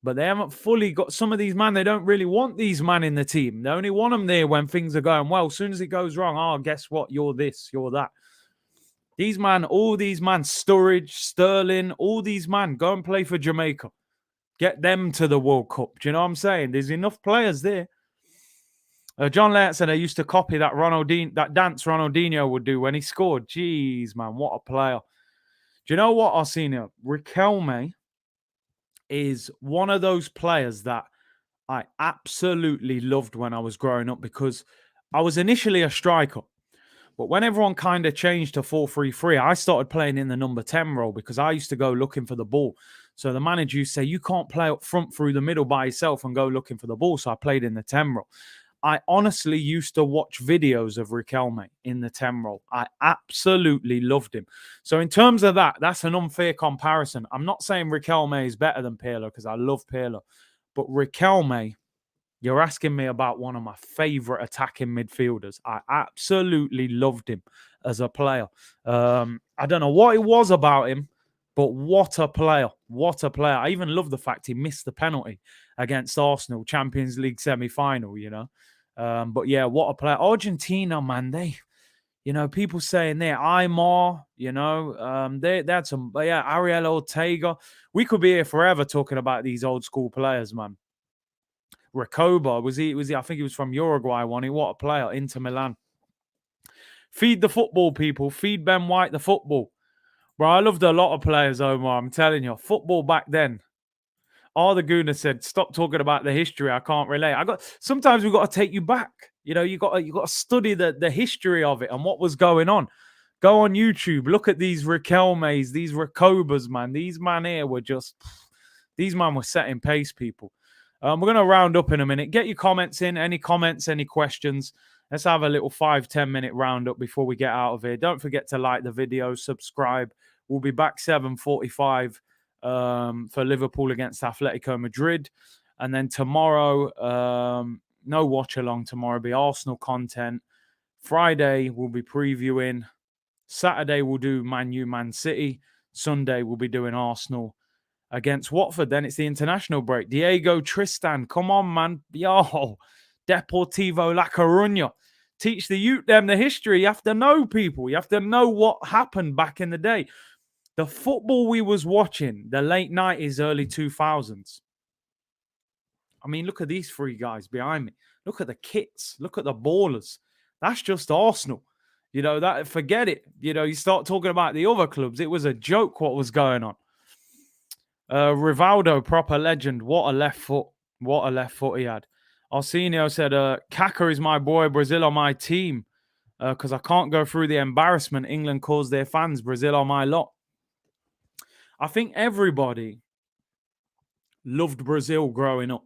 A: But they haven't fully got some of these man. They don't really want these man in the team. They only want them there when things are going well. As soon as it goes wrong, guess what? You're this, you're that. All these man, Sturridge, Sterling, all these man, go and play for Jamaica. Get them to the World Cup. Do you know what I'm saying? There's enough players there. John Laird said I used to copy that dance Ronaldinho would do when he scored. Jeez, man, what a player. Do you know what, Arsenio? Riquelme is one of those players that I absolutely loved when I was growing up because I was initially a striker. But when everyone kind of changed to 4-3-3, I started playing in the number 10 role because I used to go looking for the ball. So the manager used to say, you can't play up front through the middle by yourself and go looking for the ball. So I played in the 10 role. I honestly used to watch videos of Riquelme in the 10 role. I absolutely loved him. So in terms of that, that's an unfair comparison. I'm not saying Riquelme is better than Pirlo because I love Pirlo. But Riquelme, you're asking me about one of my favorite attacking midfielders. I absolutely loved him as a player. I don't know what it was about him, but what a player. What a player. I even love the fact he missed the penalty against Arsenal, Champions League semi-final, you know. But yeah, what a player. Argentina, man, people saying they're Aymar, they had some, Ariel Ortega. We could be here forever talking about these old school players, man. Recoba, was he? I think he was from Uruguay, what a player, Inter Milan. Feed the football, people. Feed Ben White the football. Bro, I loved a lot of players, Omar. I'm telling you. Football back then. Arda Guna said, stop talking about the history. I can't relate. Sometimes we've got to take you back. You got to study the history of it and what was going on. Go on YouTube. Look at these Riquelmes, these Recobas, man. These man here were these man were setting pace, people. We're going to round up in a minute. Get your comments in. Any comments, any questions. Let's have a little 5-10 minute roundup before we get out of here. Don't forget to like the video, subscribe. We'll be back 7:45 for Liverpool against Atletico Madrid. And then tomorrow, no watch along tomorrow, be Arsenal content. Friday, we'll be previewing. Saturday, we'll do Man U, Man City. Sunday, we'll be doing Arsenal against Watford. Then it's the international break. Diego Tristan, come on, man. Yo, Deportivo La Coruña. Teach the youth them the history. You have to know people. You have to know what happened back in the day. The football we was watching, the late 90s, early 2000s. I mean, look at these three guys behind me. Look at the kits. Look at the ballers. That's just Arsenal. Forget it. You start talking about the other clubs. It was a joke what was going on. Rivaldo, proper legend. What a left foot. What a left foot he had. Arsenio said, Kaka is my boy, Brazil on my team. Because I can't go through the embarrassment England caused their fans. Brazil on my lot. I think everybody loved Brazil growing up.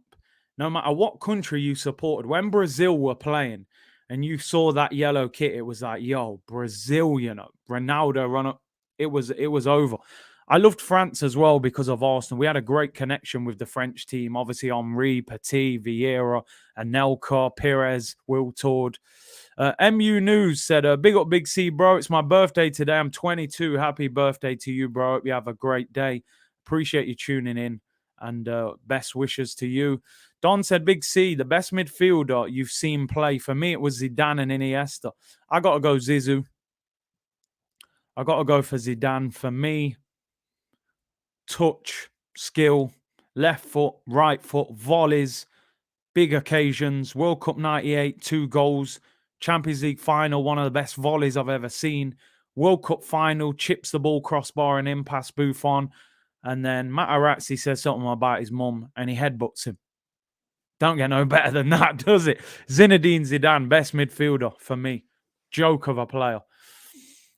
A: No matter what country you supported. When Brazil were playing and you saw that yellow kit, it was like, yo, Brazil, Ronaldo run up. It was over. I loved France as well because of Arsenal. We had a great connection with the French team. Obviously, Henry, Petit, Vieira, Anelka, Pires, Wiltord. MU News said, big up, Big C, bro. It's my birthday today. I'm 22. Happy birthday to you, bro. Hope you have a great day. Appreciate you tuning in and best wishes to you. Don said, Big C, the best midfielder you've seen play. For me, it was Zidane and Iniesta. I got to go Zizou. I got to go for Zidane. For me, touch, skill, left foot, right foot, volleys, big occasions. World Cup 98, 2 goals. Champions League final, one of the best volleys I've ever seen. World Cup final, chips the ball crossbar and in past Buffon. And then Materazzi says something about his mum and he headbutts him. Don't get no better than that, does it? Zinedine Zidane, best midfielder for me. Joke of a player.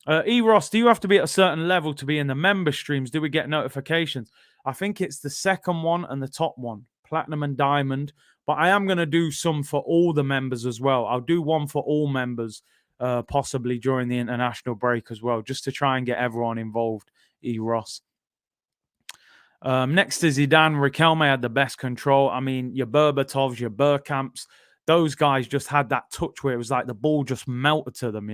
A: Ross, do you have to be at a certain level to be in the member streams? Do we get notifications? I think it's the second one and the top one, Platinum and Diamond. But I am going to do some for all the members as well. I'll do one for all members, possibly during the international break as well, just to try and get everyone involved, Ross. Next to Zidane, Riquelme had the best control. I mean, your Berbatovs, your Bergkamps, those guys just had that touch where it was like the ball just melted to them,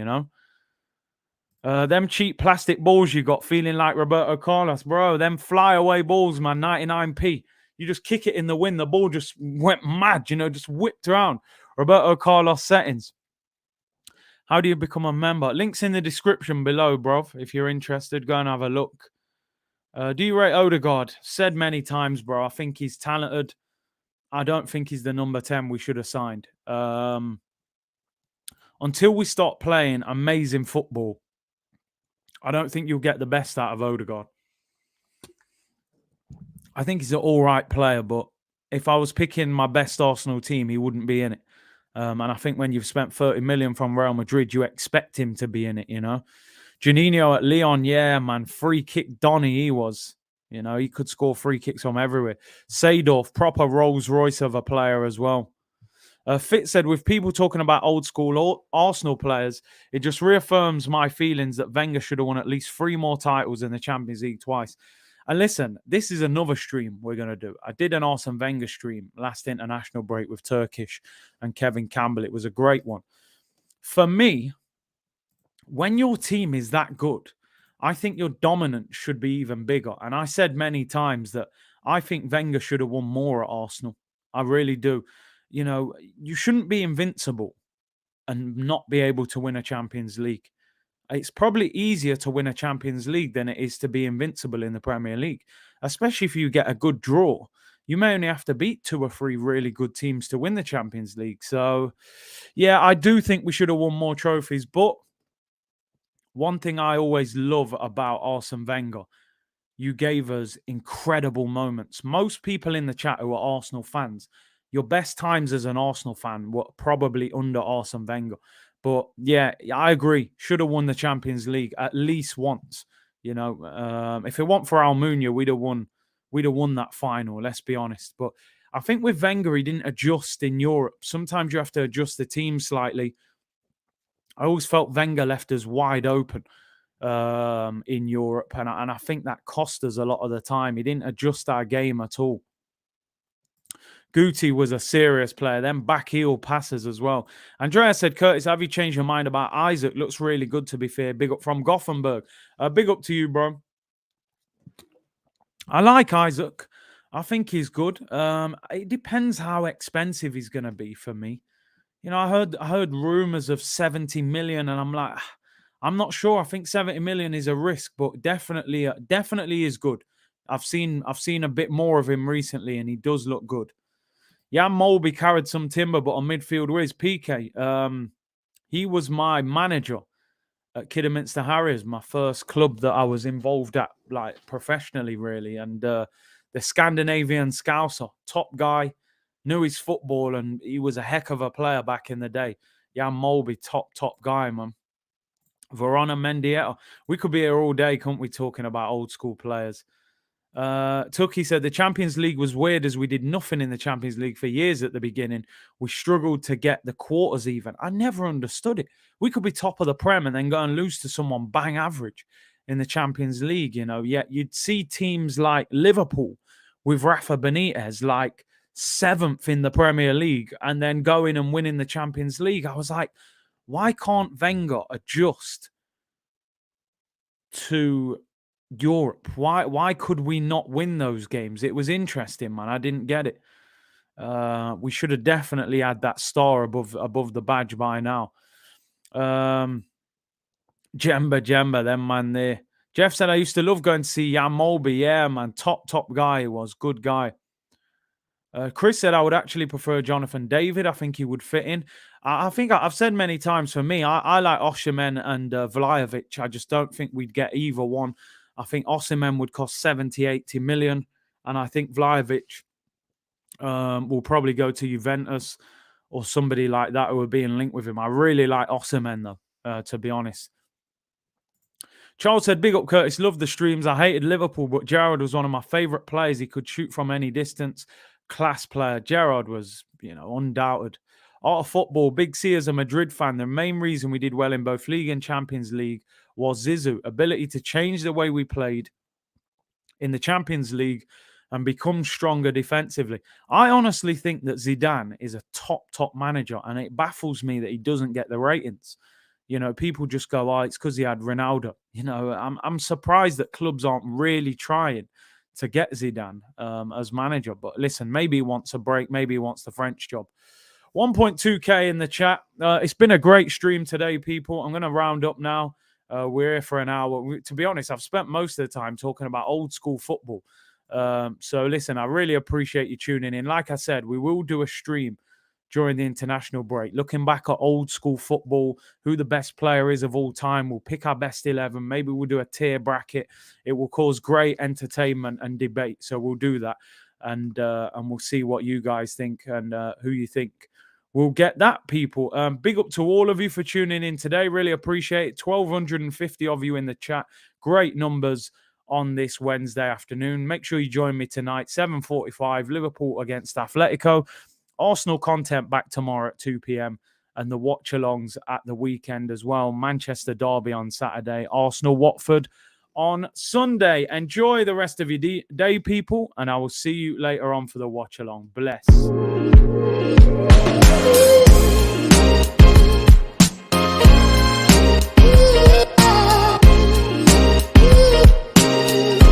A: Them cheap plastic balls you got feeling like Roberto Carlos, bro. Them flyaway balls, man, 99p. You just kick it in the wind. The ball just went mad, just whipped around. Roberto Carlos settings. How do you become a member? Links in the description below, bro. If you're interested, go and have a look. Do you rate Odegaard? Said many times, bro. I think he's talented. I don't think he's the number 10 we should have signed. Until we start playing amazing football, I don't think you'll get the best out of Odegaard. I think he's an all right player, but if I was picking my best Arsenal team, he wouldn't be in it. And I think when you've spent 30 million from Real Madrid, you expect him to be in it, you know. Juninho at Lyon, yeah, man. Free kick Donny, he was. You know, he could score free kicks from everywhere. Seedorf, proper Rolls Royce of a player as well. Fitz said, with people talking about old school Arsenal players, it just reaffirms my feelings that Wenger should have won at least 3 more titles in the Champions League twice. And listen, this is another stream we're going to do. I did an Arsene Wenger stream last international break with Turkish and Kevin Campbell. It was a great one. For me, when your team is that good, I think your dominance should be even bigger. And I said many times that I think Wenger should have won more at Arsenal. I really do. You know, you shouldn't be invincible and not be able to win a Champions League. It's probably easier to win a Champions League than it is to be invincible in the Premier League, especially if you get a good draw. You may only have to beat 2 or 3 really good teams to win the Champions League. So, yeah, I do think we should have won more trophies. But one thing I always love about Arsene Wenger, you gave us incredible moments. Most people in the chat who are Arsenal fans, your best times as an Arsenal fan were probably under Arsene Wenger. But yeah, I agree. Should have won the Champions League at least once. You know, if it weren't for Almunia, we'd have won that final. Let's be honest. But I think with Wenger, he didn't adjust in Europe. Sometimes you have to adjust the team slightly. I always felt Wenger left us wide open in Europe, and I think that cost us a lot of the time. He didn't adjust our game at all. Guti was a serious player. Then back heel passes as well. Andrea said, Curtis, have you changed your mind about Isaac? Looks really good, to be fair. Big up from Gothenburg. Big up to you, bro. I like Isaac. I think he's good. It depends how expensive he's going to be for me. You know, I heard rumors of 70 million, and I'm like, I'm not sure. I think 70 million is a risk, but definitely is good. I've seen a bit more of him recently, and he does look good. Jan Molby carried some timber, but on midfield, where's PK? He was my manager at Kidderminster Harriers, my first club that I was involved at, like professionally, really. And the Scandinavian Scouser, top guy, knew his football, and he was a heck of a player back in the day. Jan Molby, top guy, man. Verona Mendieta. We could be here all day, couldn't we, talking about old school players. Tucky said the Champions League was weird as we did nothing in the Champions League for years at the beginning. We struggled to get the quarters even. I never understood it. We could be top of the Prem and then go and lose to someone bang average in the Champions League, you know. Yet you'd see teams like Liverpool with Rafa Benitez like 7th in the Premier League and then going and winning the Champions League. I was like, why can't Wenger adjust to Europe? Why could we not win those games? It was interesting, man. I didn't get it. We should have definitely had that star above the badge by now. Jemba, them man there. Jeff said, I used to love going to see Jan Molby. Yeah, man. Top guy he was. Good guy. Chris said, I would actually prefer Jonathan David. I think he would fit in. I think I've said many times, for me, I like Osimhen and Vlahovic. I just don't think we'd get either one. I think Osimhen would cost 70, 80 million. And I think Vlahovic will probably go to Juventus or somebody like that who are being linked with him. I really like Osimhen, though, to be honest. Charles said, big up Curtis, love the streams. I hated Liverpool, but Gerrard was one of my favourite players. He could shoot from any distance. Class player. Gerrard was, undoubted. Art of football, Big C as a Madrid fan, the main reason we did well in both League and Champions League was Zizou. Ability to change the way we played in the Champions League and become stronger defensively. I honestly think that Zidane is a top manager, and it baffles me that he doesn't get the ratings. People just go, oh, it's because he had Ronaldo. I'm surprised that clubs aren't really trying to get Zidane as manager. But listen, maybe he wants a break. Maybe he wants the French job. 1.2K in the chat. It's been a great stream today, people. I'm going to round up now. We're here for an hour. To be honest, I've spent most of the time talking about old school football. So listen, I really appreciate you tuning in. Like I said, we will do a stream during the international break, looking back at old school football, who the best player is of all time. We'll pick our best 11. Maybe we'll do a tier bracket. It will cause great entertainment and debate. So we'll do that. And we'll see what you guys think and who you think will get that, people. Big up to all of you for tuning in today. Really appreciate it. 1,250 of you in the chat. Great numbers on this Wednesday afternoon. Make sure you join me tonight, 7:45, Liverpool against Atletico. Arsenal content back tomorrow at 2 p.m. and the watch-alongs at the weekend as well. Manchester Derby on Saturday, Arsenal-Watford on Sunday. Enjoy the rest of your day, people, and I will see you later on for the watch-along. Bless.